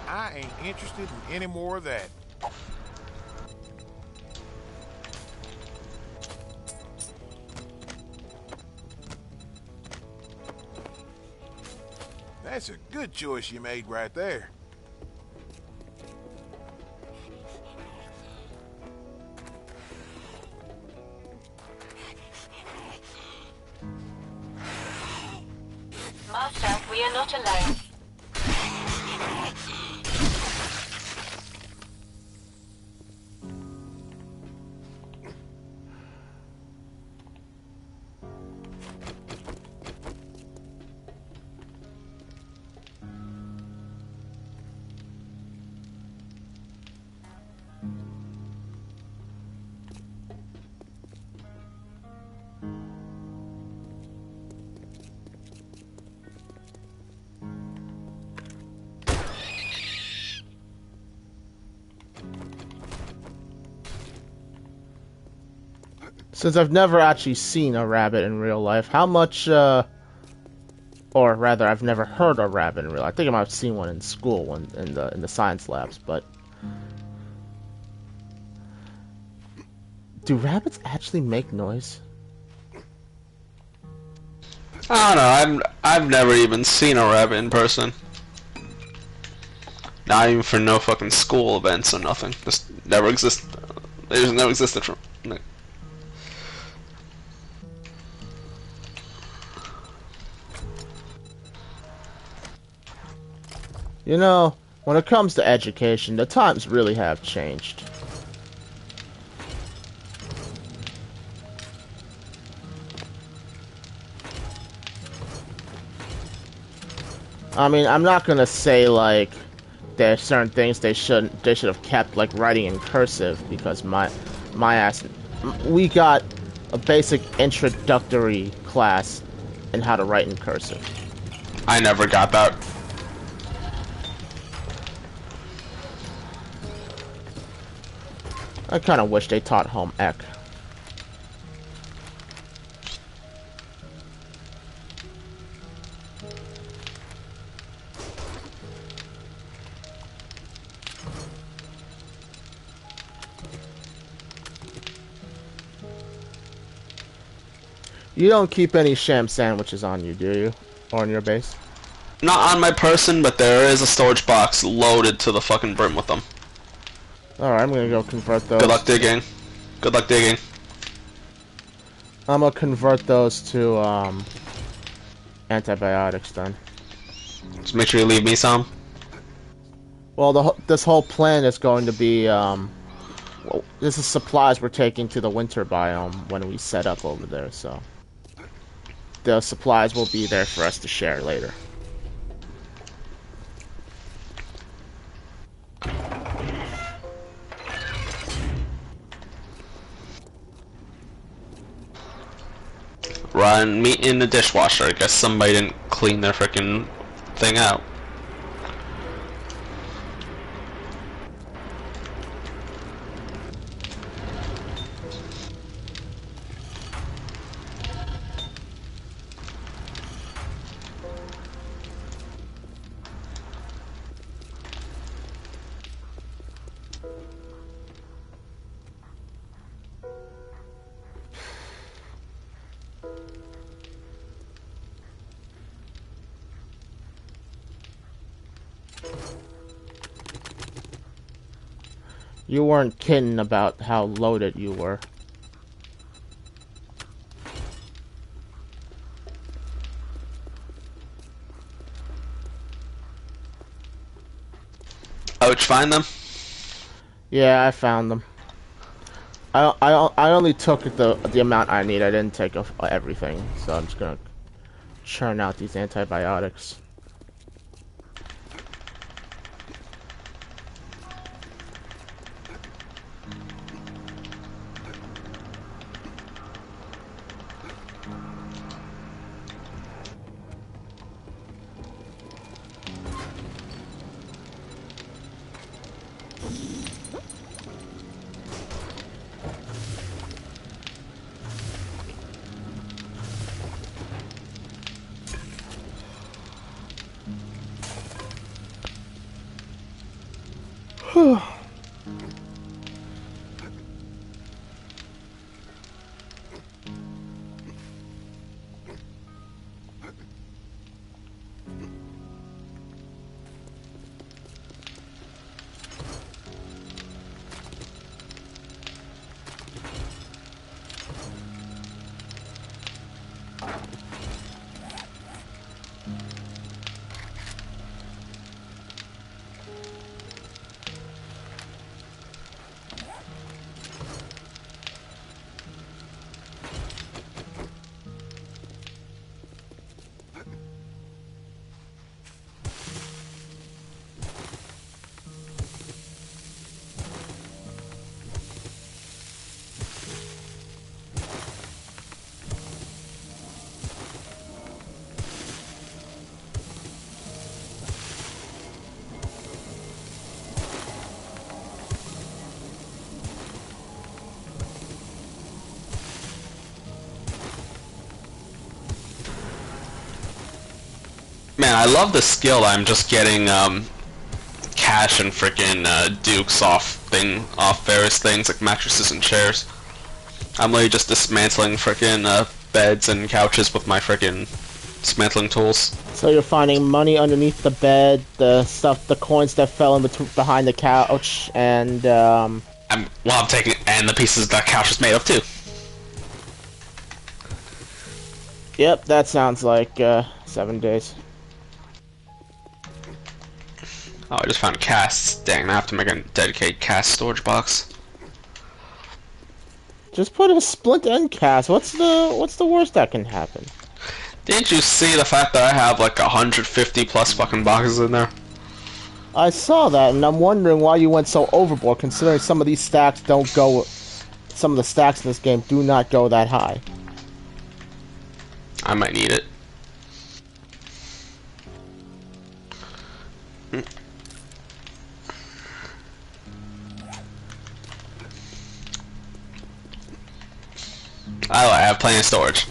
I ain't interested in any more of that. That's a good choice you made right there. Master, we are not alone. Since I've never actually seen a rabbit in real life, how much, or rather, I've never heard a rabbit in real life. I think I might have seen one in school, in the science labs, but do rabbits actually make noise? I don't know. I've never even seen a rabbit in person. Not even for no fucking school events or nothing. Just never exist. They just never existed from. Like, You know, When it comes to education, the times really have changed. I mean, I'm not gonna say like there's certain things they should have kept, like writing in cursive, because my ass, we got a basic introductory class in how to write in cursive. I never got that. I kind of wish they taught home ec. You don't keep any sham sandwiches on you, do you? Or on your base? Not on my person, but there is a storage box loaded to the fucking brim with them. Alright, I'm gonna go convert those. Good luck digging. Good luck digging. I'm gonna convert those to, antibiotics then. Just make sure you leave me some. Well, this whole plan is going to be, well, this is supplies we're taking to the winter biome when we set up over there, so the supplies will be there for us to share later. Run meat in the dishwasher. I guess somebody didn't clean their frickin' thing out. You weren't kidding about how loaded you were. Oh, did you find them? Yeah, I found them. I only took the amount I need. I didn't take everything, so I'm just gonna churn out these antibiotics. Man, I love the skill. I'm just getting cash and frickin' dukes off various things like mattresses and chairs. I'm literally just dismantling frickin' beds and couches with my frickin' dismantling tools. So you're finding money underneath the bed, the coins that fell in behind the couch, and I'm taking and the pieces that couch is made of too. Yep, that sounds like 7 days. Oh, I just found casts. Dang, I have to make a dedicated cast storage box. Just put a split end cast. What's the worst that can happen? Didn't you see the fact that I have like 150 plus fucking boxes in there? I saw that, and I'm wondering why you went so overboard, considering some of these stacks don't go... Some of the stacks in this game do not go that high. I might need it. Oh, I have plenty of storage.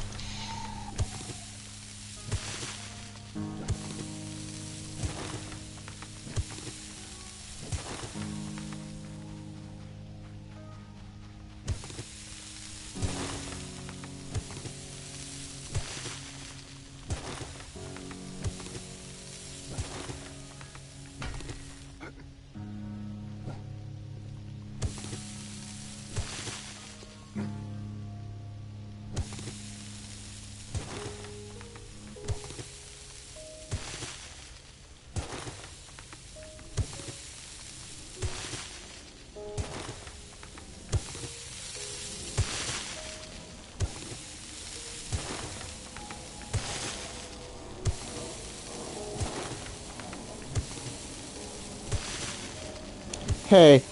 Hey,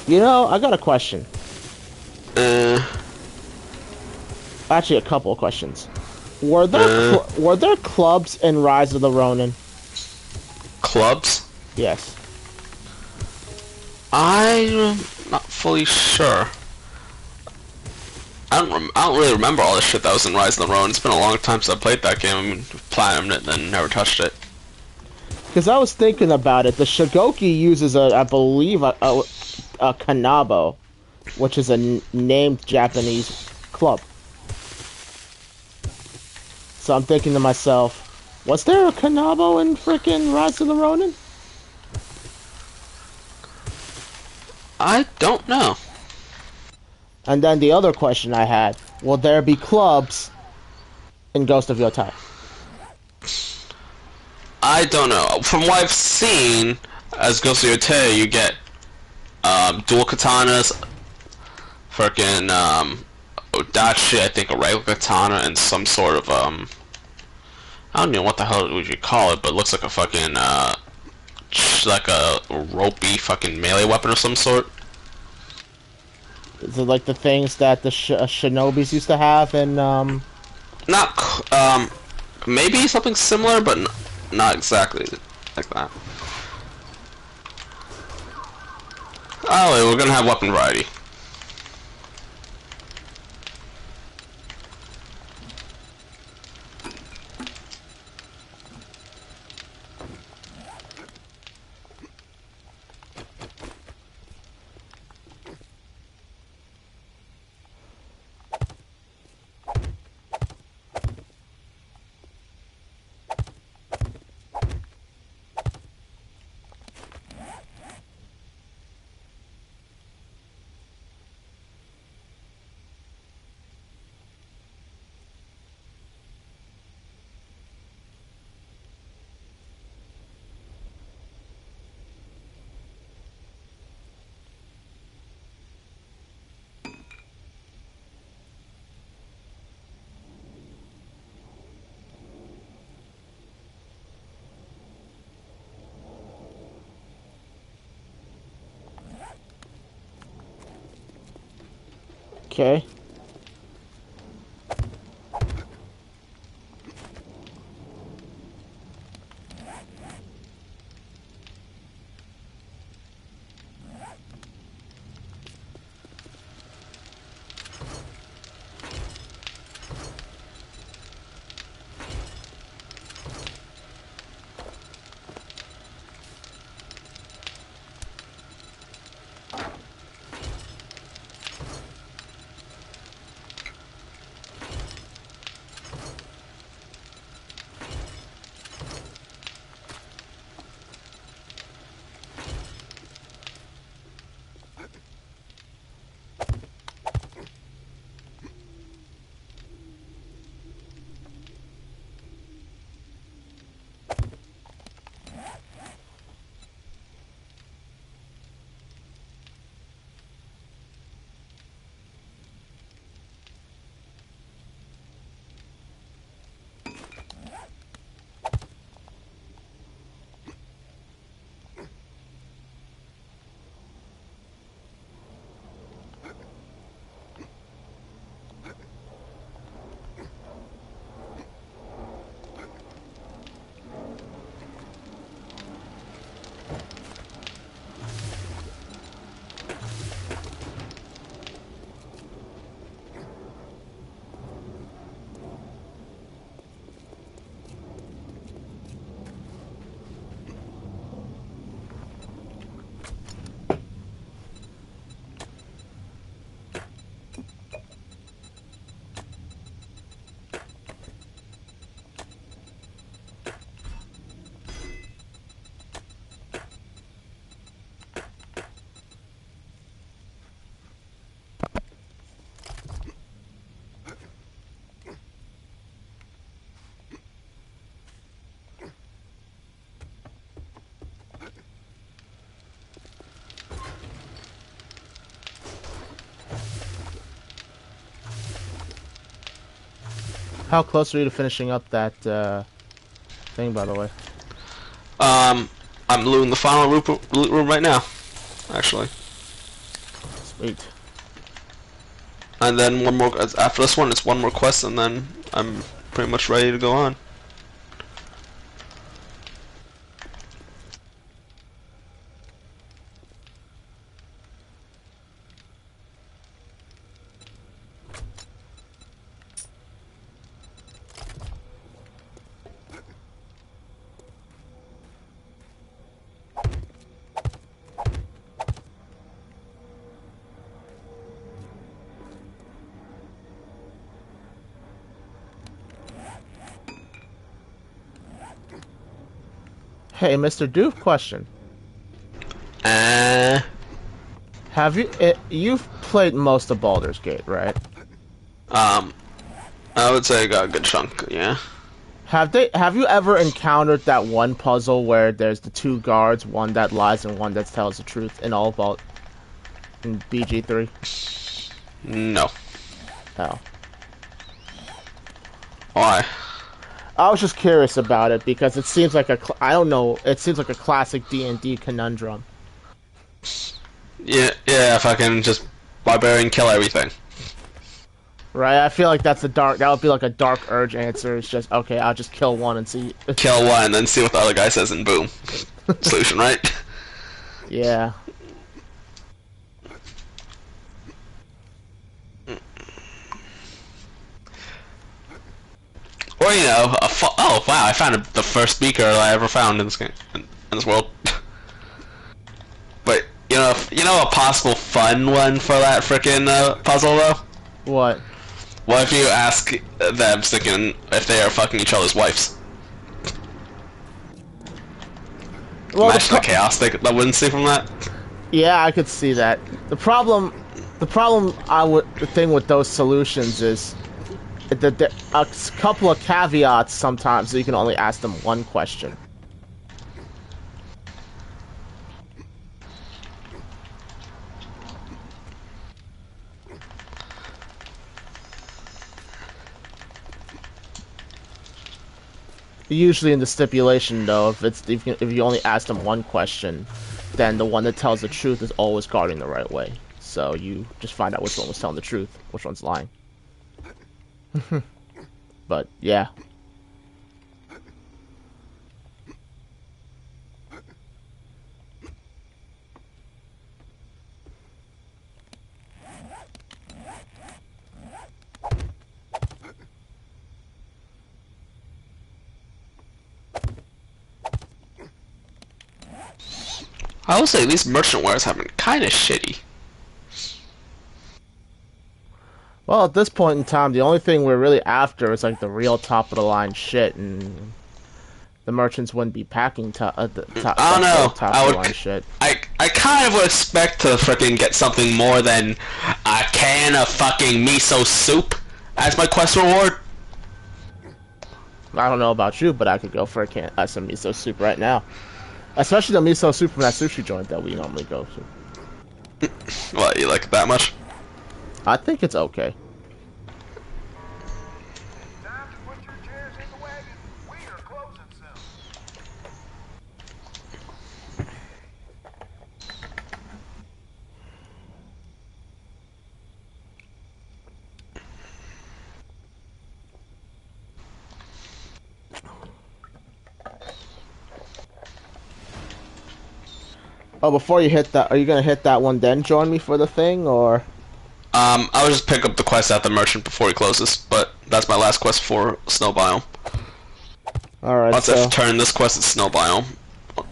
I got a question. Actually, a couple of questions. Were there clubs in Rise of the Ronin? Clubs? Yes. I'm not fully sure. I don't really remember all the shit that was in Rise of the Ronin. It's been a long time since I played that game. I mean, platinumed it and then never touched it. Because I was thinking about it. The Shigoki uses I believe, a Kanabo, which is a named Japanese club. So I'm thinking to myself, was there a Kanabo in frickin' Rise of the Ronin? I don't know. And then the other question I had, will there be clubs in Ghost of Yotei? I don't know. From what I've seen, as Ghost of Yotei, you get dual katanas, freaking Odachi, I think a regular katana, and some sort of I don't know what the hell would you call it, but it looks like a fucking like a ropey fucking melee weapon of some sort. Is it like the things that the shinobis used to have in Not maybe something similar, but not exactly like that. Oh, wait, we're gonna have weapon variety. Okay. How close are you to finishing up that thing, by the way? I'm looting the final loot room right now, actually. Sweet. And then one more, after this one, it's one more quest, and then I'm pretty much ready to go on. Hey, Mr. Doof, question. Have you've played most of Baldur's Gate, right? I would say I got a good chunk, yeah. Have you ever encountered that one puzzle where there's the two guards, one that lies and one that tells the truth in in BG3? No. Oh. Why? I was just curious about it because it seems like I don't know, it seems like a classic D&D conundrum. Yeah, if I can just barbarian kill everything. Right? I feel like that would be like a Dark Urge answer. It's just, okay, I'll just kill one and see. Kill one, and then see what the other guy says, and boom. Solution, right? Yeah. Or, you know, oh wow, I found the first beaker I ever found in this game, in this world. But you know a possible fun one for that frickin' puzzle though. What? What if you ask them sticking if they are fucking each other's wives? Well, imagine the chaos that wouldn't see from that. Yeah, I could see that. The thing with those solutions is that there a couple of caveats sometimes, so you can only ask them one question. Usually in the stipulation, though, if you only ask them one question, then the one that tells the truth is always guarding the right way. So you just find out which one was telling the truth, which one's lying. But yeah. I will say these merchant wares have been kind of shitty. Well, at this point in time, the only thing we're really after is like the real top of the line shit, and the merchants wouldn't be packing top I don't know. top of the line shit. I kind of would expect to frickin' get something more than a can of fucking miso soup as my quest reward. I don't know about you, but I could go for some miso soup right now. Especially the miso soup from that sushi joint that we normally go to. What, you like it that much? I think it's okay. Time to put your chairs in the wagon. We are closing soon. Oh, before you hit that, are you gonna hit that one then join me for the thing, or? I would just pick up the quest at the merchant before he closes, but that's my last quest for Snow Biome. Alright, Once so... I've turned this quest at Snow Biome,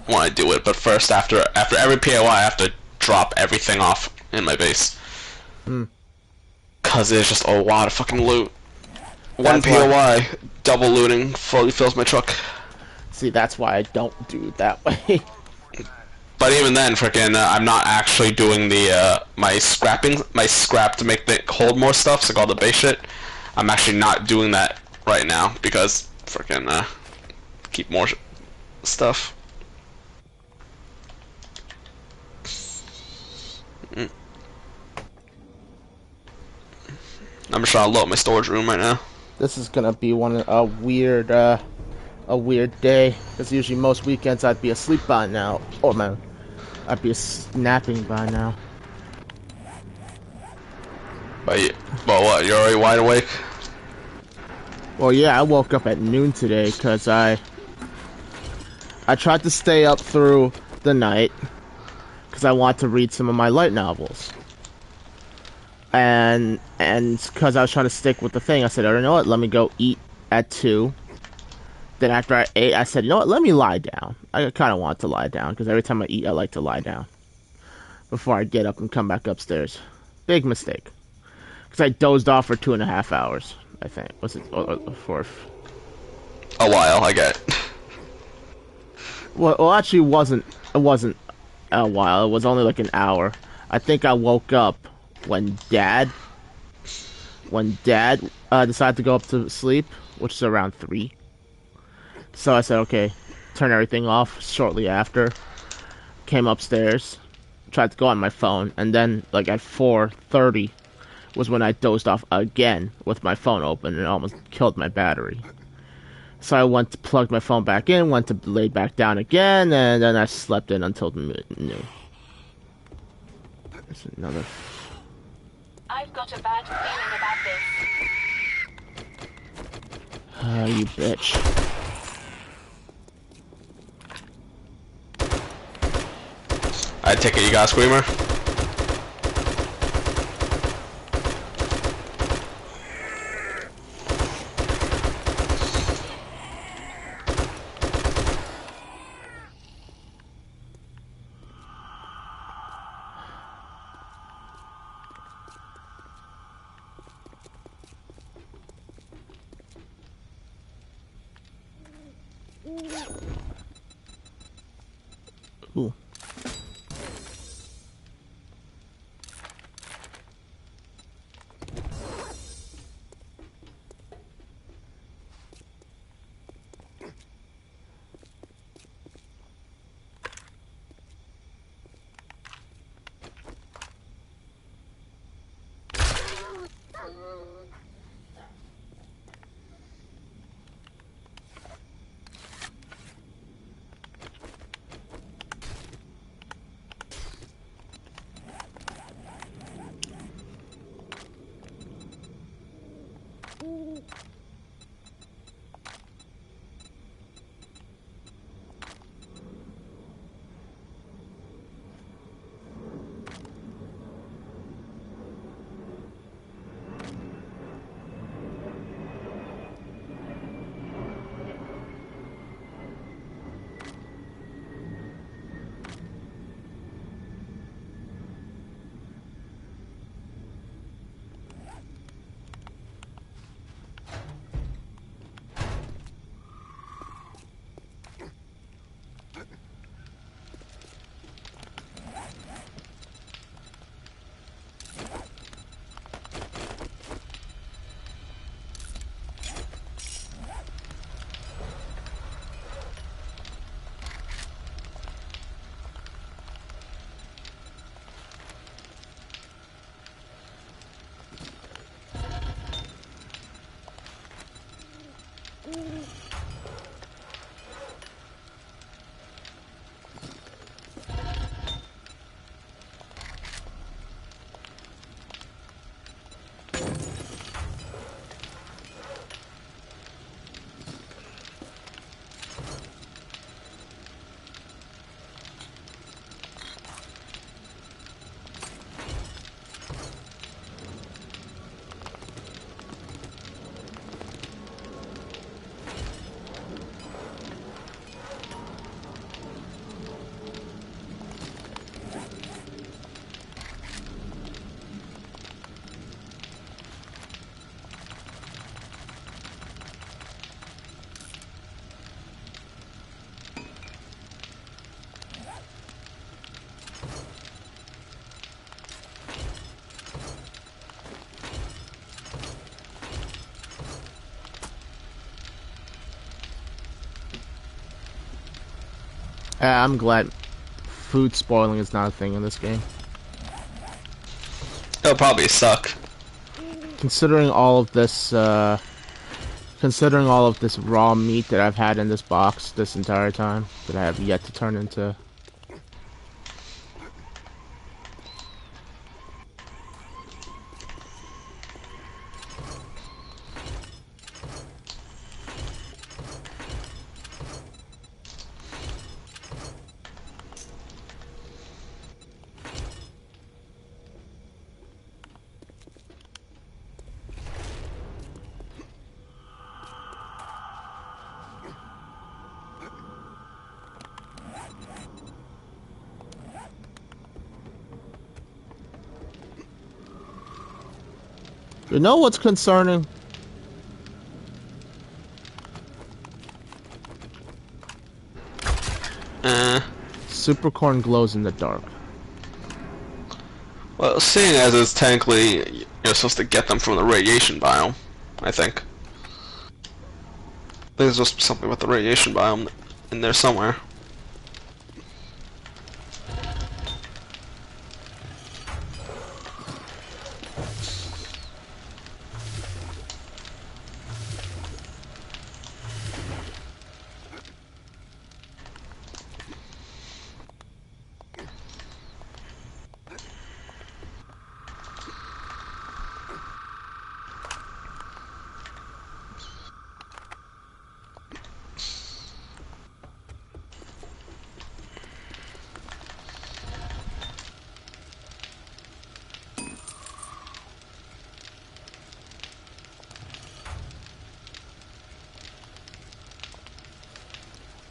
when I do it, but first, after every POI, I have to drop everything off in my base. Cause there's just a lot of fucking loot. One That's why- POI, double looting, fully fills my truck. See, that's why I don't do it that way. But even then, frickin', I'm not actually doing the, my scrap to make the hold more stuff, so called the base shit. I'm actually not doing that right now, because, frickin', keep more stuff. I'm just trying to load my storage room right now. This is gonna be a weird day, because usually most weekends I'd be asleep by now. Oh man, I'd be snapping by now. But what, you're already wide awake? Well, yeah, I woke up at noon today because I tried to stay up through the night because I want to read some of my light novels. And because I was trying to stick with the thing, I said, oh, you know what, let me go eat at 2. Then after I ate, I said, you know what, let me lie down. I kind of want to lie down because every time I eat, I like to lie down before I get up and come back upstairs. Big mistake. Because I dozed off for 2.5 hours, I think. Was it for A while, I get it. Well, actually, it wasn't a while. It was only like an hour. I think I woke up when Dad decided to go up to sleep, which is around 3. So I said, okay, turn everything off shortly after. Came upstairs, tried to go on my phone, and then like at 4:30 was when I dozed off again with my phone open and almost killed my battery. So I went to plug my phone back in, went to lay back down again, and then I slept in until noon. There's another. I've got a bad feeling about this. You bitch. I take it you got a Screamer? Ooh. I'm glad food spoiling is not a thing in this game. It'll probably suck. Considering all of this, raw meat that I've had in this box this entire time that I have yet to turn into. You know what's concerning? Supercorn glows in the dark. Well, seeing as it's technically you're supposed to get them from the radiation biome, I think. There's just something with the radiation biome in there somewhere.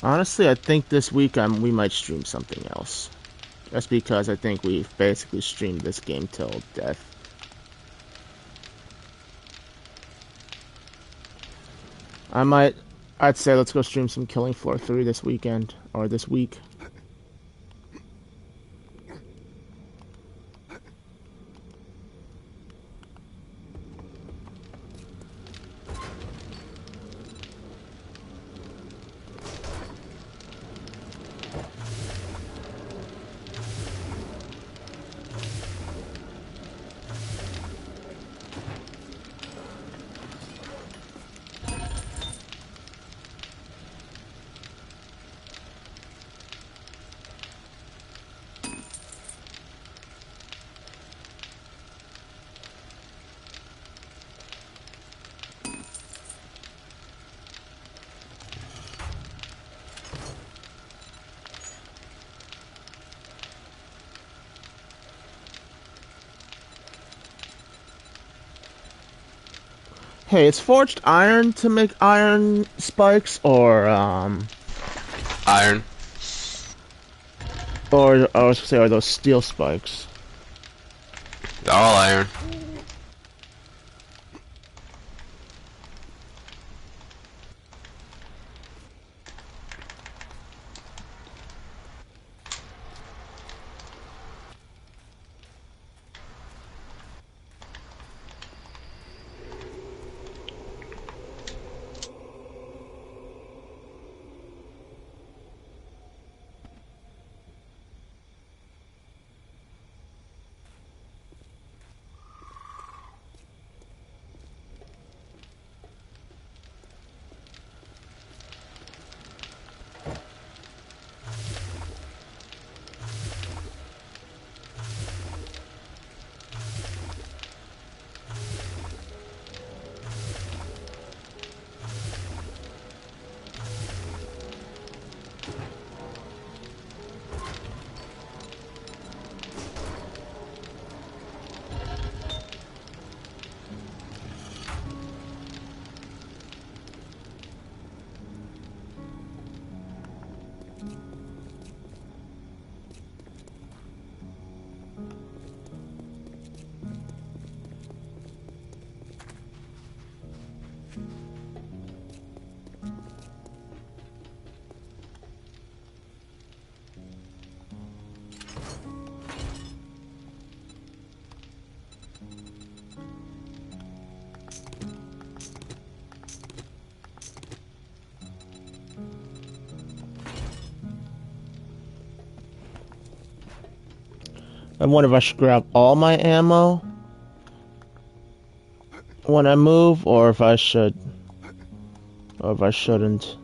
Honestly, I think this week we might stream something else. Just because I think we've basically streamed this game till death. I'd say let's go stream some Killing Floor 3 this weekend, or this week. Hey, it's forged iron to make iron spikes, or Iron. or I was gonna say, are those steel spikes? They're all iron. I wonder if I should grab all my ammo when I move, or if I should, or if I shouldn't.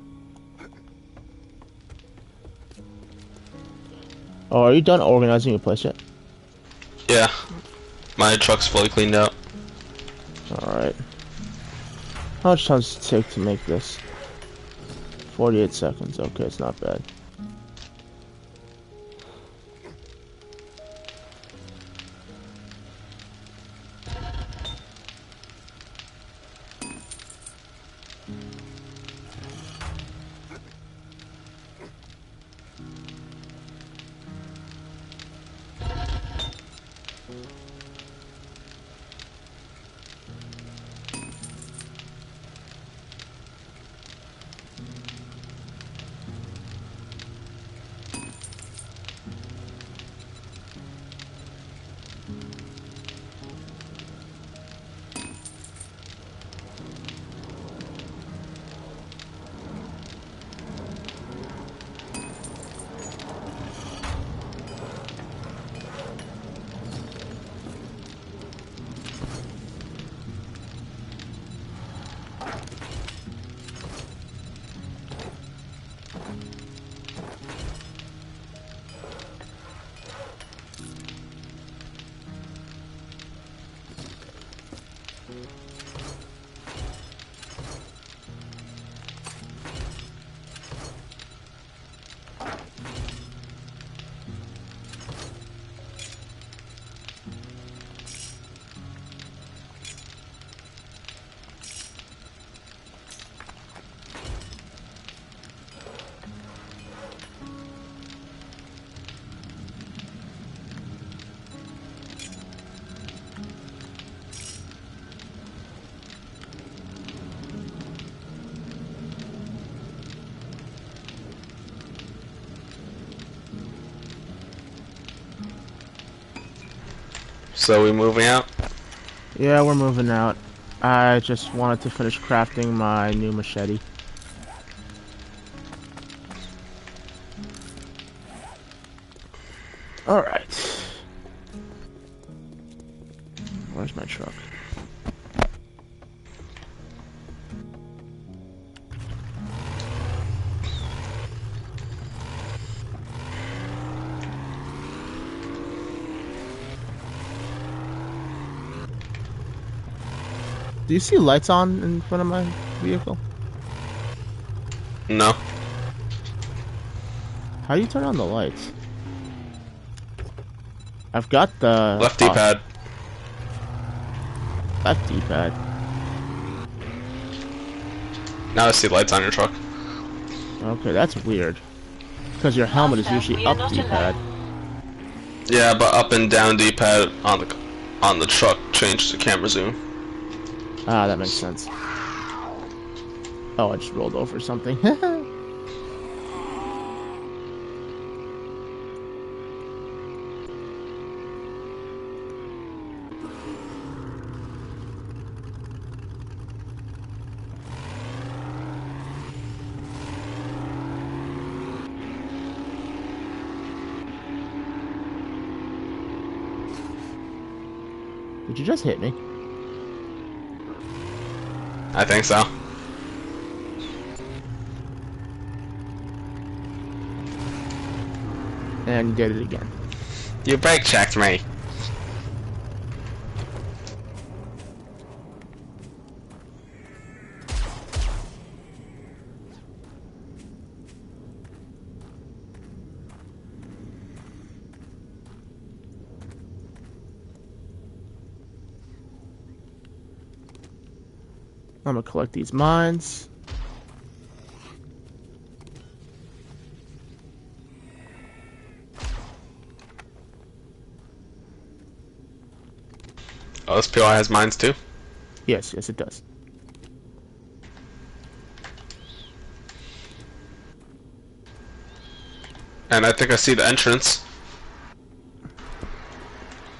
Oh, are you done organizing your place yet? Yeah. My truck's fully cleaned out. Alright. How much time does it take to make this? 48 seconds. Okay, it's not bad. So we moving out? Yeah, we're moving out. I just wanted to finish crafting my new machete. Alright. Where's my truck? Do you see lights on in front of my vehicle? No. How do you turn on the lights? I've got the... Left D-pad. Left D-pad. Now I see lights on your truck. Okay, that's weird. Because your helmet is usually up D-pad. Yeah, but up and down D-pad on the truck changes the camera zoom. Ah, that makes sense. Oh, I just rolled over something. Did you just hit me? I think so. And you did it again. You brake checked me. I'm gonna collect these mines. Oh, this POI has mines too? Yes, yes it does. And I think I see the entrance.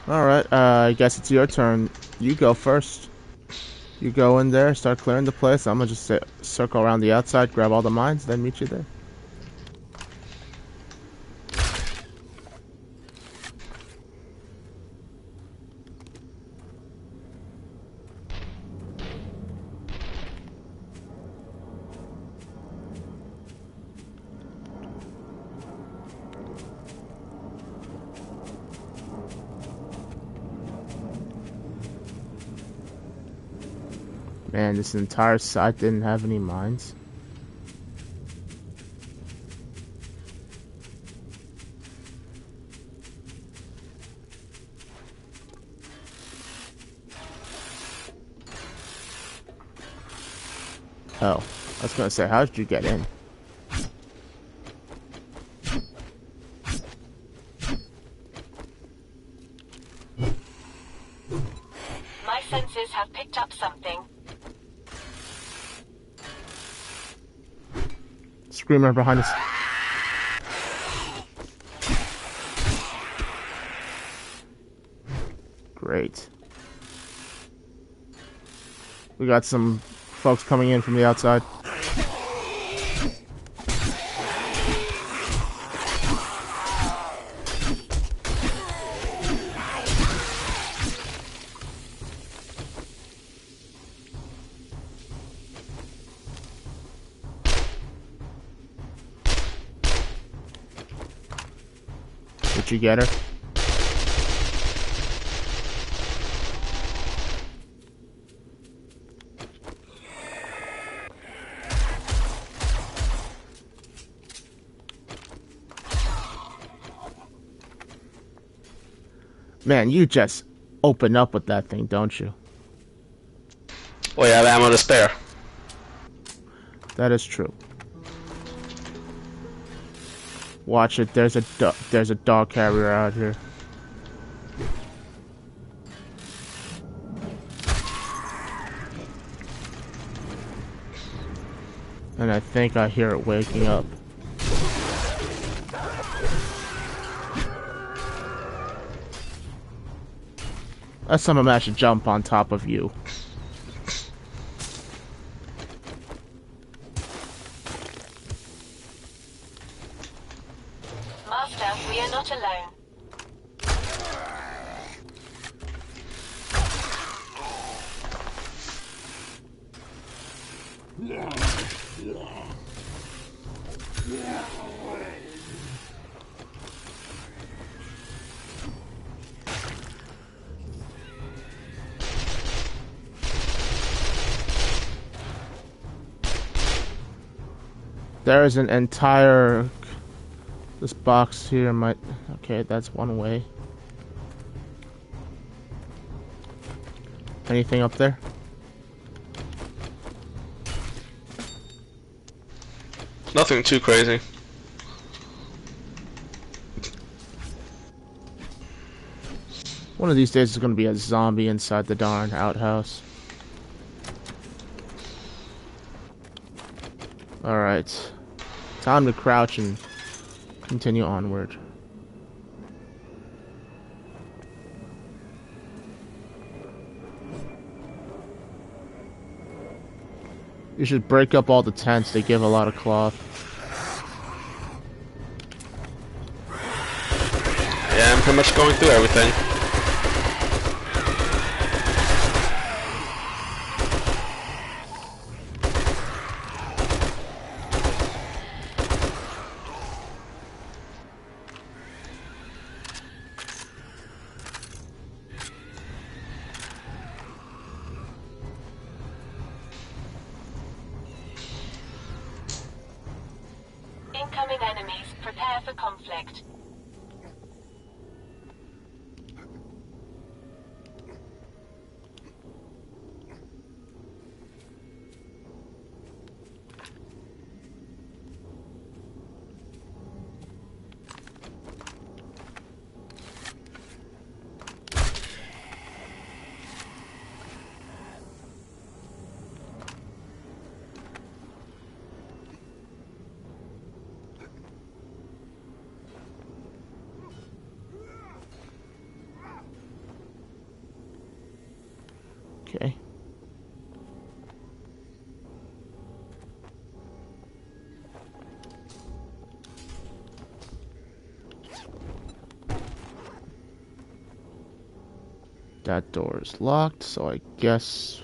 Alright, I guess it's your turn. You go first. You go in there, start clearing the place. I'm gonna just circle around the outside, grab all the mines, then meet you there. Man, this entire side didn't have any mines. Oh, I was gonna say, how did you get in? My senses have picked up something. Screamer behind us. Great. We got some folks coming in from the outside. Did you get her? Man, you just open up with that thing, don't you? We have ammo to spare. That is true. Watch it. There's a dog carrier out here. And I think I hear it waking up. That's some of should jump on top of you. Master, we are not alone. There is an entire... This box here might... Okay, that's one way. Anything up there? Nothing too crazy. One of these days there's gonna be a zombie inside the darn outhouse. Alright. Time to crouch and continue onward. You should break up all the tents, they give a lot of cloth. Yeah, I'm pretty much going through everything. Incoming enemies, prepare for conflict. Okay. That door is locked, so I guess...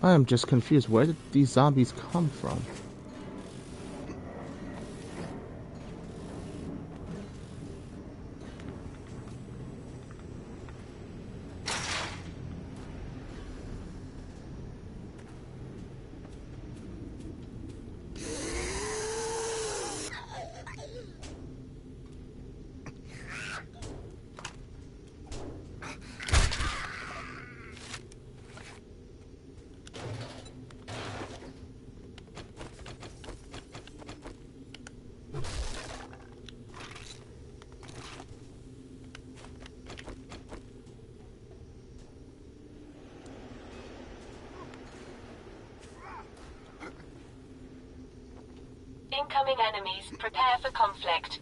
I am just confused. Where did these zombies come from? Incoming enemies. Prepare for conflict.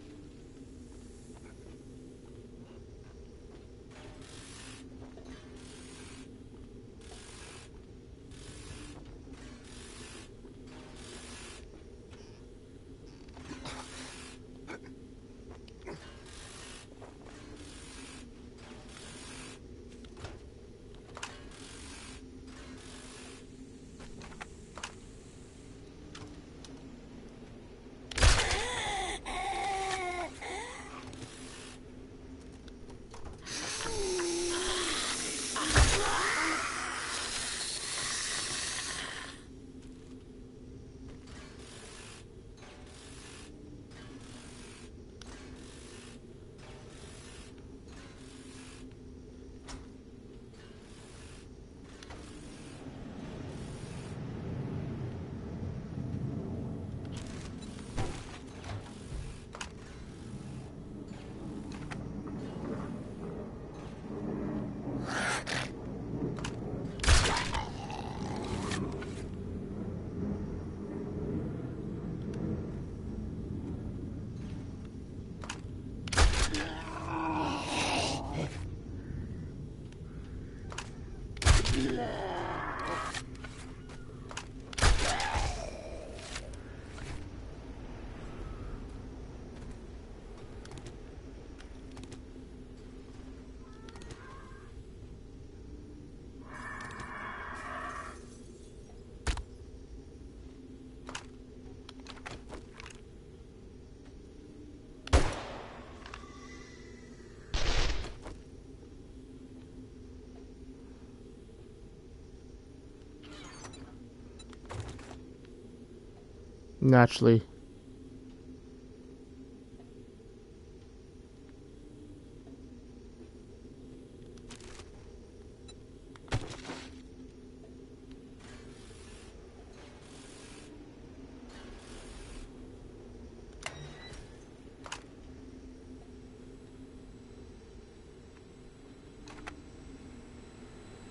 Naturally.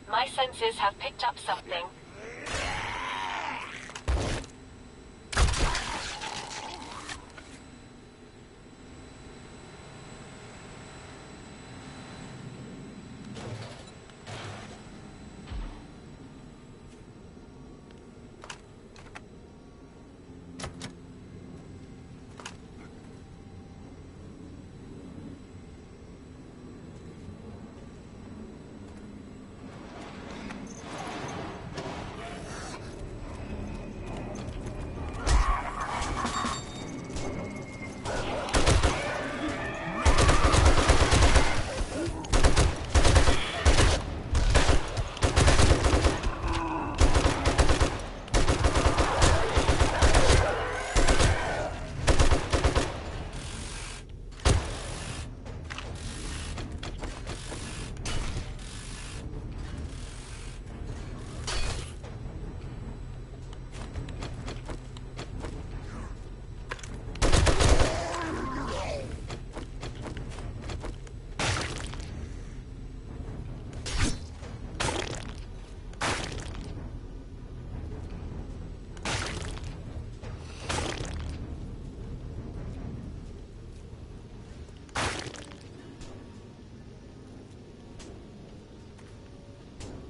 My senses have picked up something.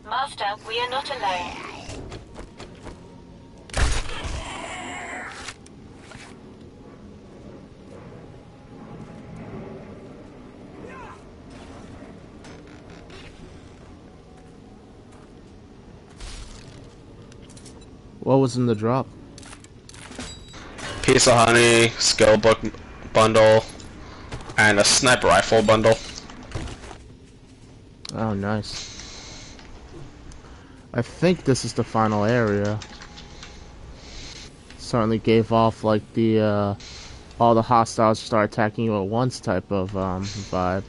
Master, we are not alone. What was in the drop? Piece of honey, skill book bundle, and a sniper rifle bundle. Oh, nice. I think this is the final area. Certainly gave off like the all the hostiles start attacking you at once type of vibe.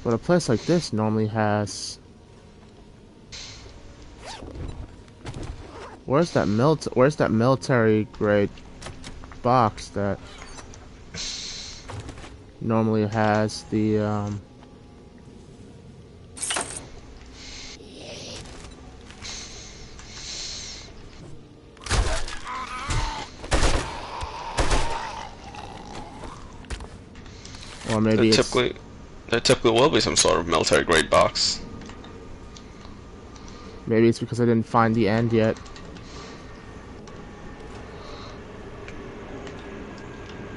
But a place like this normally has. Where's that military grade box that normally has the or maybe there typically will be some sort of military grade box. Maybe it's because I didn't find the end yet.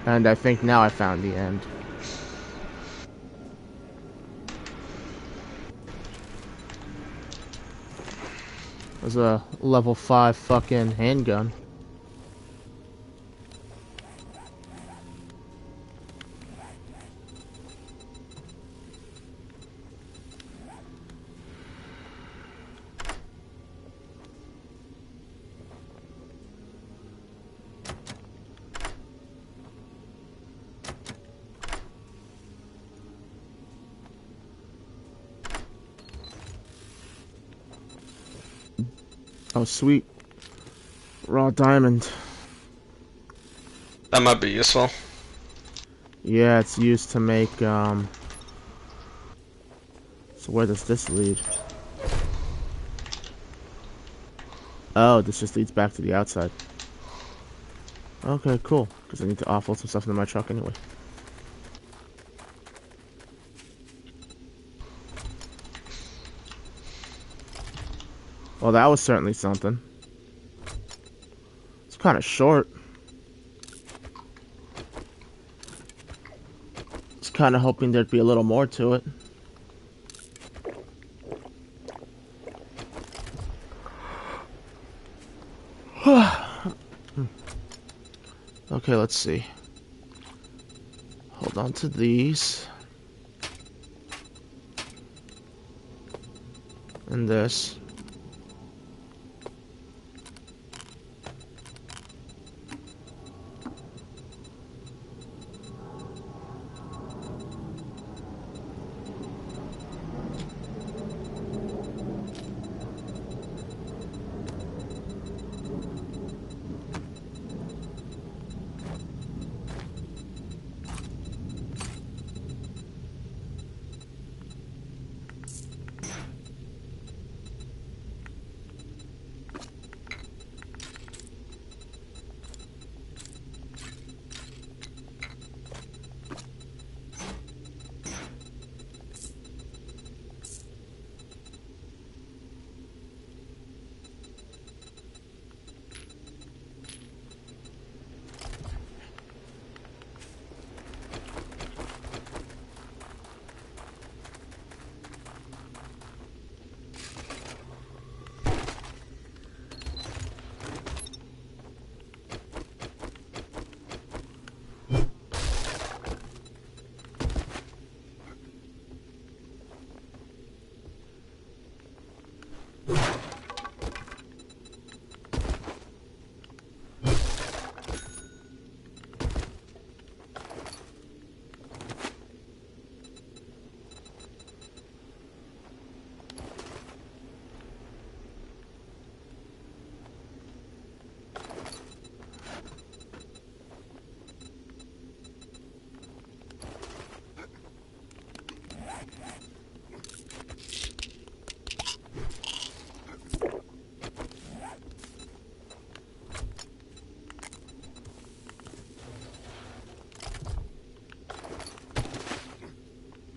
And I think now I found the end. There's a level 5 fucking handgun. Oh, sweet. Raw diamond. That might be useful. Yeah, it's used to make, So where does this lead? Oh, this just leads back to the outside. Okay, cool. Because I need to offload some stuff into my truck anyway. Well, that was certainly something. It's kind of short. It's kind of hoping there'd be a little more to it. Okay, let's see. Hold on to these. And this.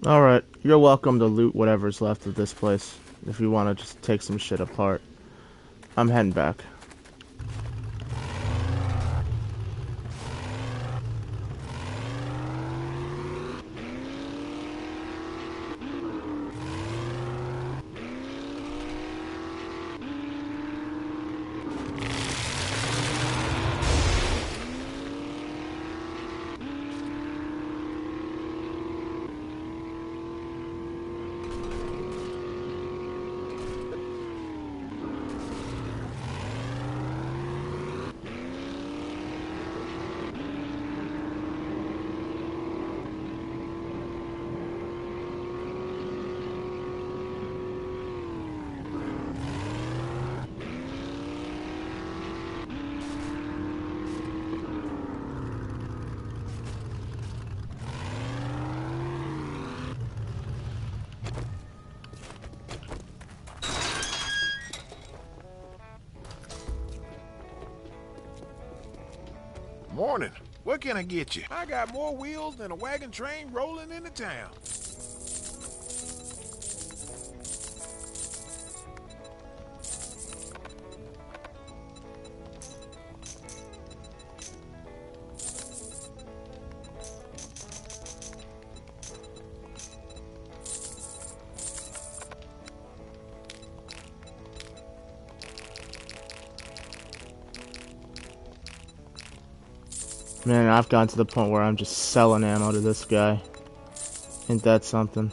Alright, you're welcome to loot whatever's left of this place. If you want to just take some shit apart. I'm heading back. Morning. What can I get you? I got more wheels than a wagon train rolling into town. Man, I've gotten to the point where I'm just selling ammo to this guy. Ain't that something?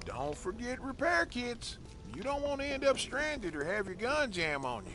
Don't forget repair kits. You don't want to end up stranded or have your gun jam on you.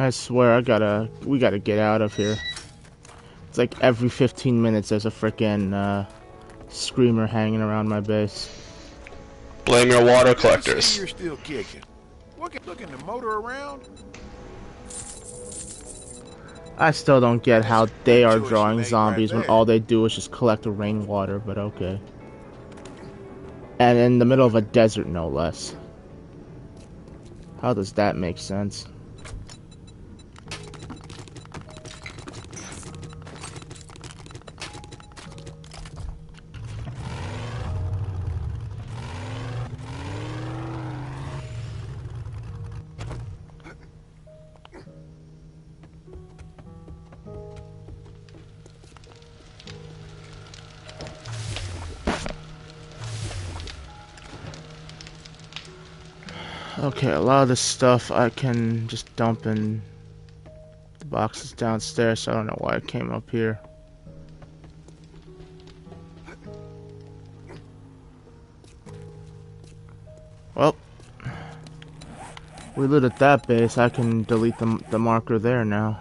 I swear, we gotta get out of here. It's like every 15 minutes there's a frickin' screamer hanging around my base. Blame your water Good to see collectors. you're still kicking. Looking to motor around? I still don't get how they are Choice drawing you make zombies right when there. all they do is just collect the rainwater, but okay. And in the middle of a desert, no less. How does that make sense? Okay, a lot of this stuff I can just dump in the boxes downstairs, so I don't know why I came up here. Well, we looted that base. I can delete the marker there now.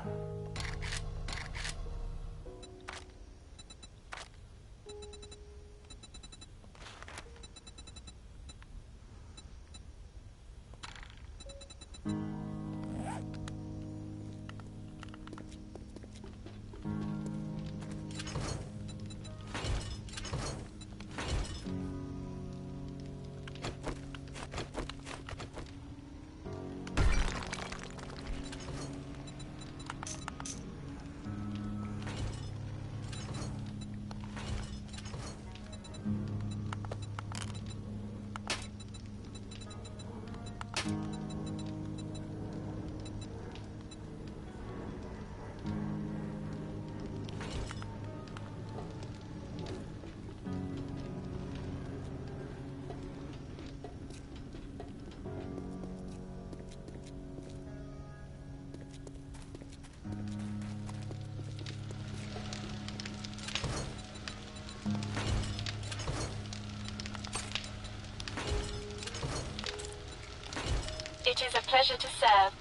It is a pleasure to serve.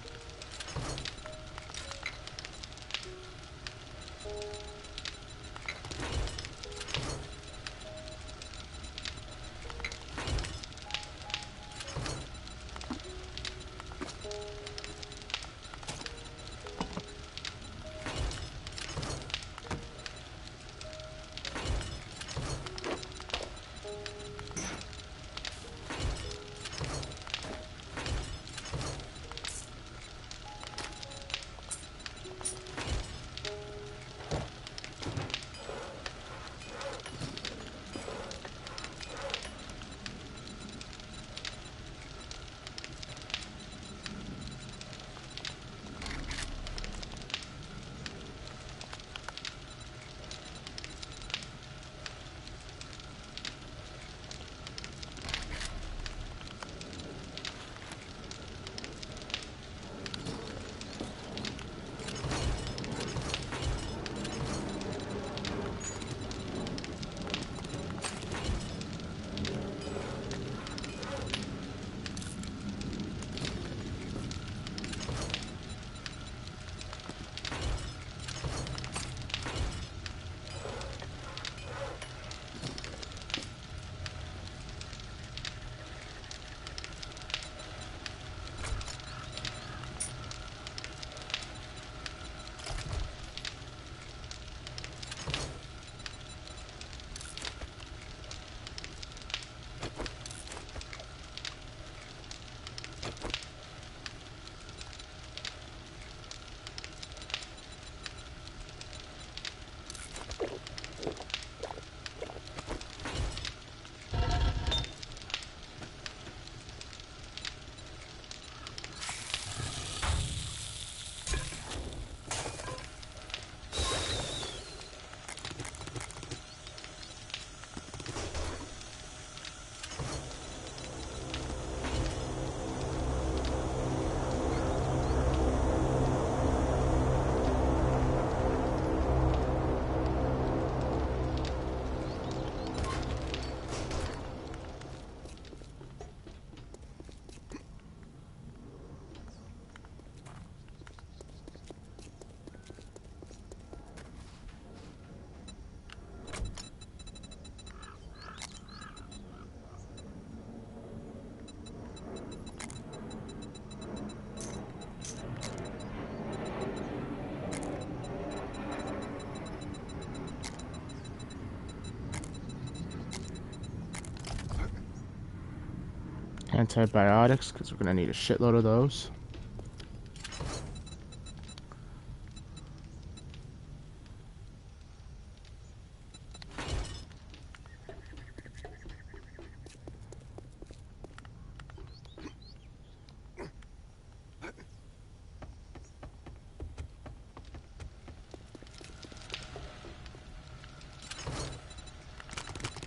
antibiotics, because we're going to need a shitload of those.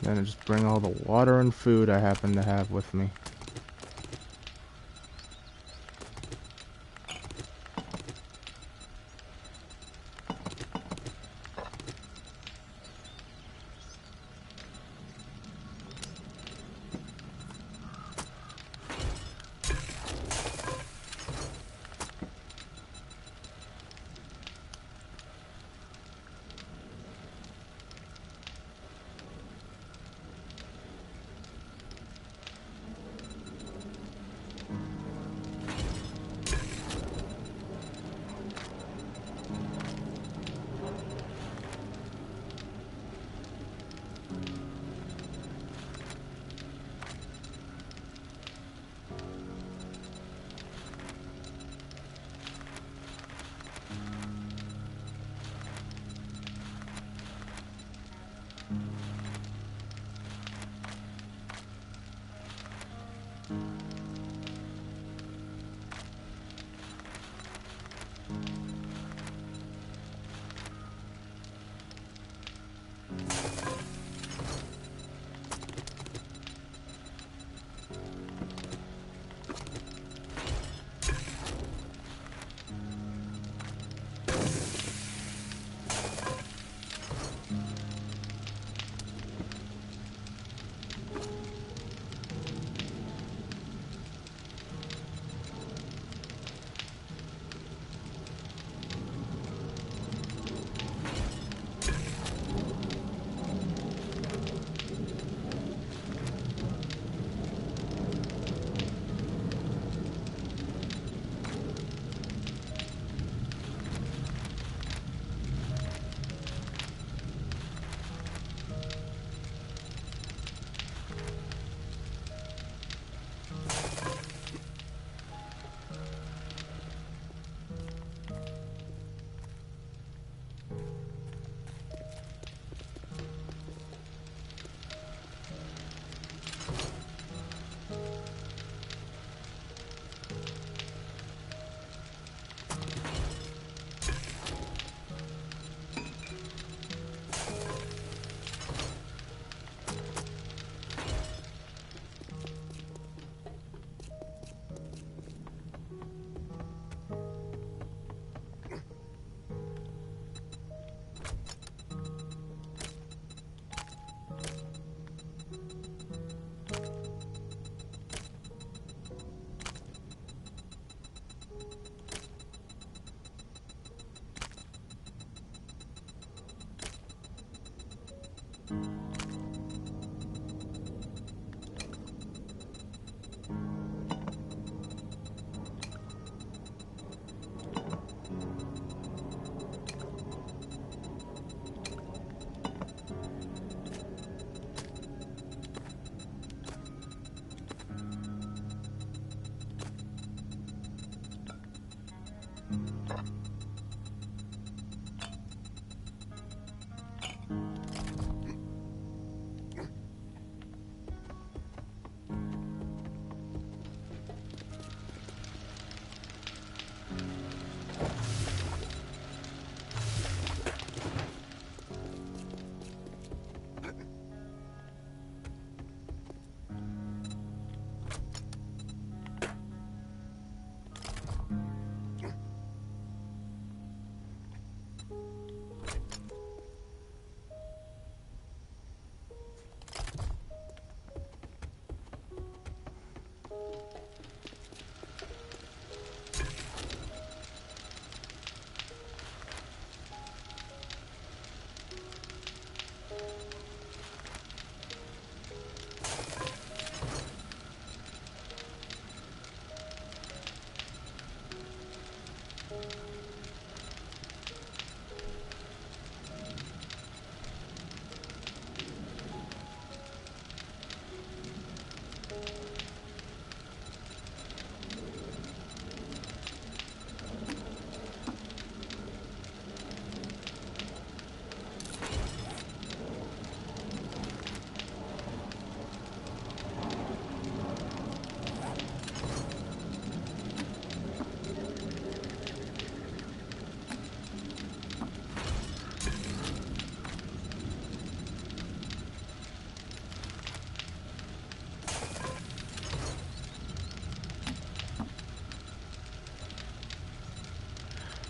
Then I just bring all the water and food I happen to have with me.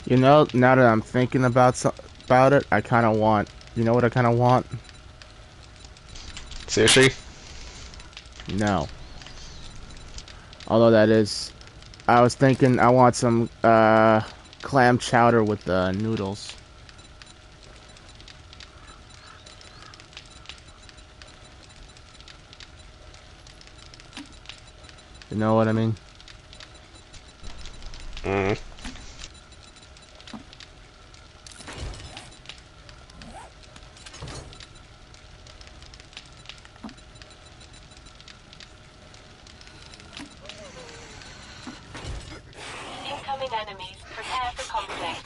You know, now that I'm thinking about it, I kind of want. You know what I kind of want? Sushi? No. Although that is, I was thinking I want some clam chowder with the noodles. You know what I mean? Mm. Incoming enemies. Prepare for conflict.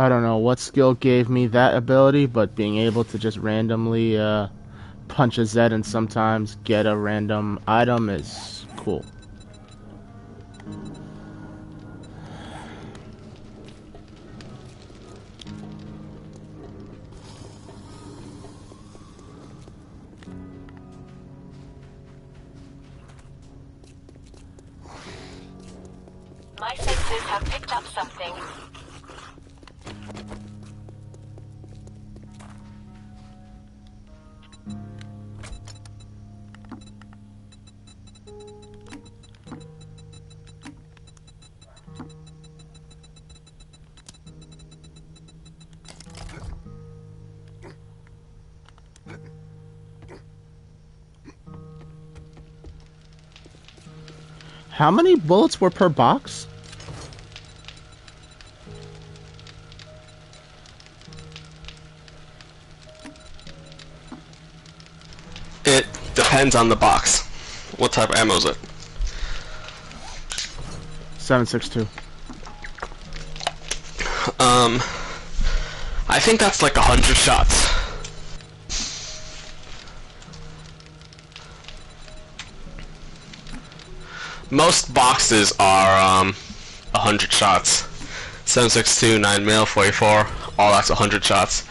I don't know what skill gave me that ability, but being able to just randomly punch a Z and sometimes get a random item is cool. My senses have picked up something. How many bullets were per box? It depends on the box. What type of ammo is it? 7.62. I think that's like 100 shots. Most boxes are 100 shots. 7.62, 9mm, 44, all that's 100 shots.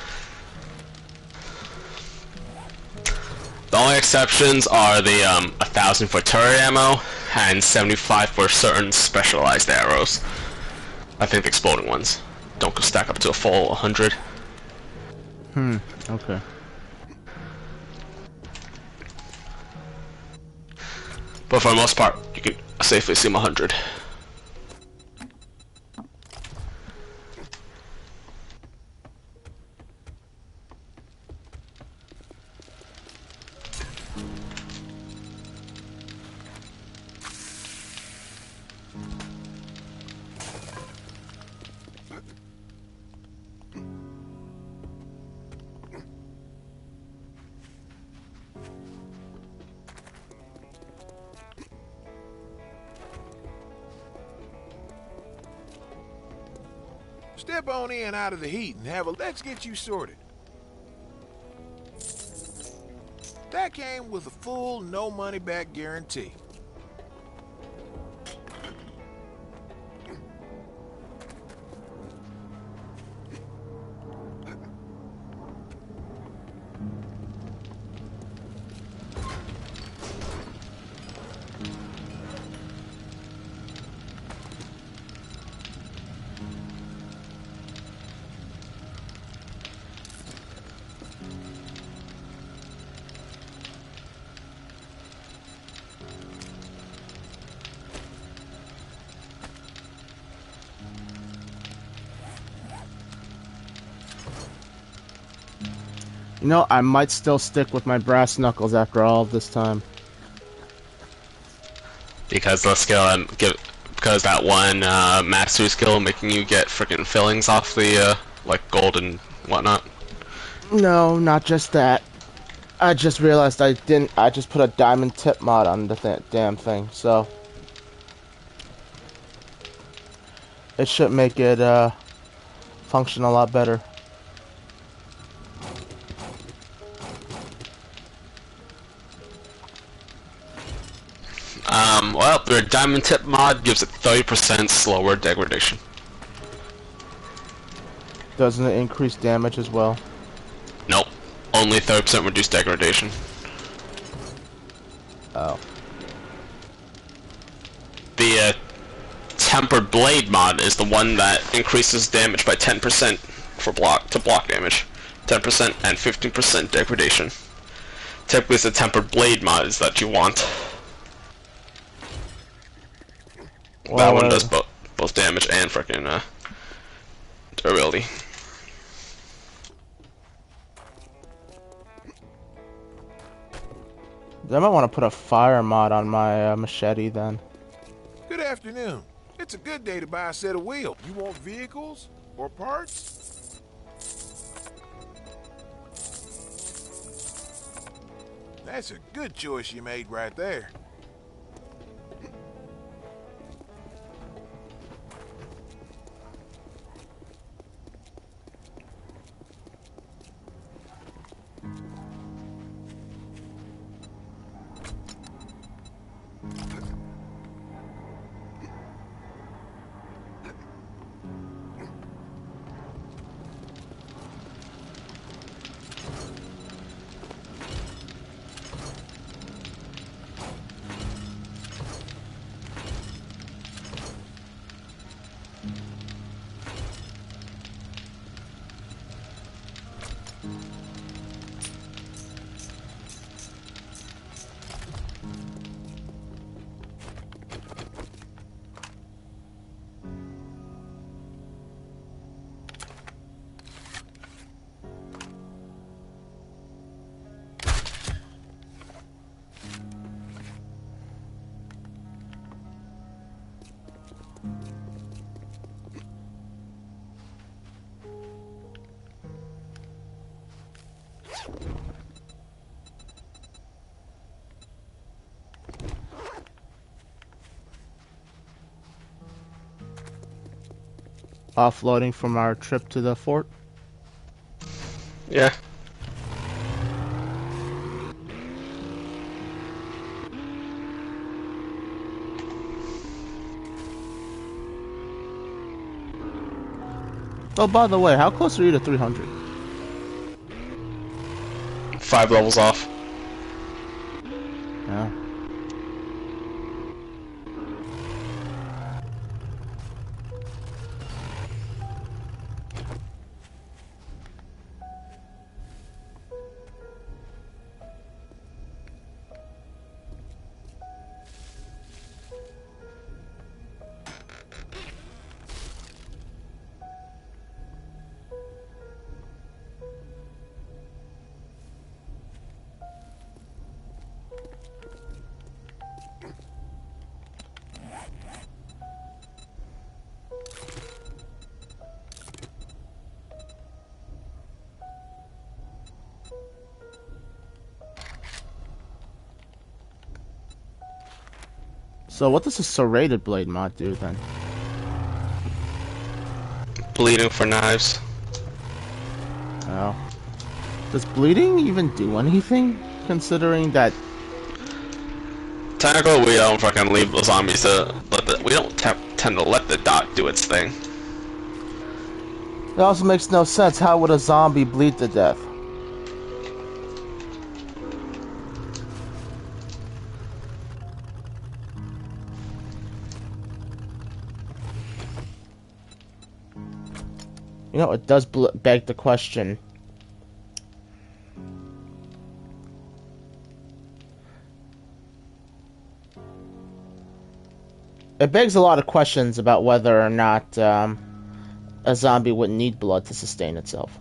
The only exceptions are the 1,000 for turret ammo and 75 for certain specialized arrows. I think the exploding ones don't stack up to a full 100. Okay. But for the most part, you can safely assume 100. Step on in out of the heat and have a let's get you sorted. That came with a full, no money back guarantee. You know, I might still stick with my brass knuckles after all of this time. Because the skill because that one mastery skill making you get freaking fillings off the like gold and whatnot. No, not just that. I just realized I didn't. I just put a diamond tip mod on the damn thing, so it should make it function a lot better. Well, their diamond tip mod gives it 30% slower degradation. Doesn't it increase damage as well? Nope, only 30% reduced degradation. Oh. The tempered blade mod is the one that increases damage by 10% for block damage, 10% and 15% degradation. Typically, it's the tempered blade mods that you want. Well, that one does both damage and frickin' durability. I might want to put a fire mod on my machete then. Good afternoon. It's a good day to buy a set of wheels. You want vehicles or parts? That's a good choice you made right there. Offloading from our trip to the fort. Yeah. Oh, by the way, how close are you to 300? 5 levels off. Yeah. So what does a serrated blade mod do then? Bleeding for knives. Oh. Does bleeding even do anything? Considering that... Technically, we don't fucking leave the zombies to we don't tend to let the dot do its thing. It also makes no sense. How would a zombie bleed to death? You know, it does beg the question. It begs a lot of questions about whether or not a zombie wouldn't need blood to sustain itself.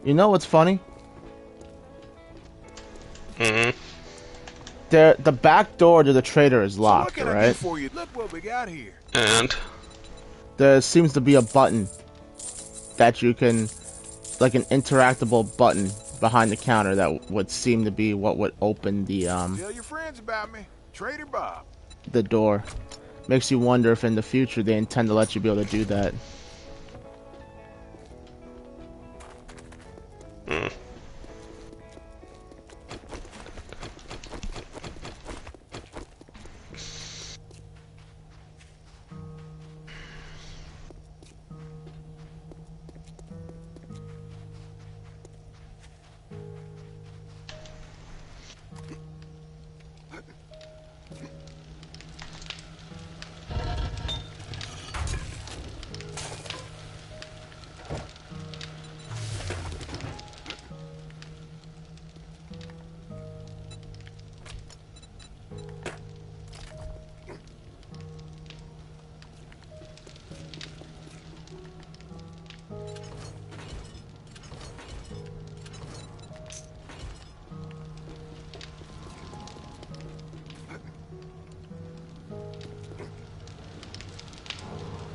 You know what's funny? Mm-hmm. The back door to the trader is locked, so what can I do right? for you? Look what we got here. And There seems to be a button that you can, like an interactable button behind the counter that would seem to be what would open Tell your friends about me. Trader Bob. the door. Makes you wonder if in the future they intend to let you be able to do that. mm.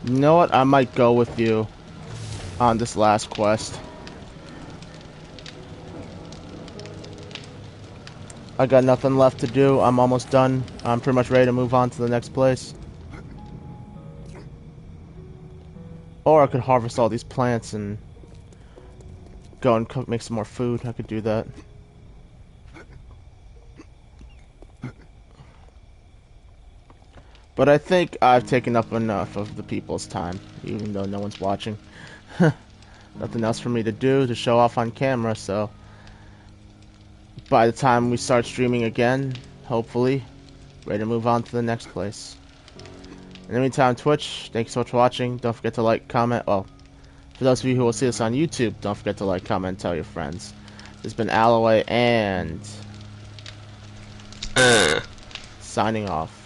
You know what? I might go with you on this last quest. I got nothing left to do. I'm almost done. I'm pretty much ready to move on to the next place. Or I could harvest all these plants and go and cook, make some more food. I could do that. But I think I've taken up enough of the people's time, even though no one's watching. Nothing else for me to do to show off on camera, so by the time we start streaming again, hopefully, ready to move on to the next place. In the meantime, Twitch, thank you so much for watching. Don't forget to like, comment. Well, for those of you who will see this on YouTube, don't forget to like, comment, and tell your friends. This has been Alloway and signing off.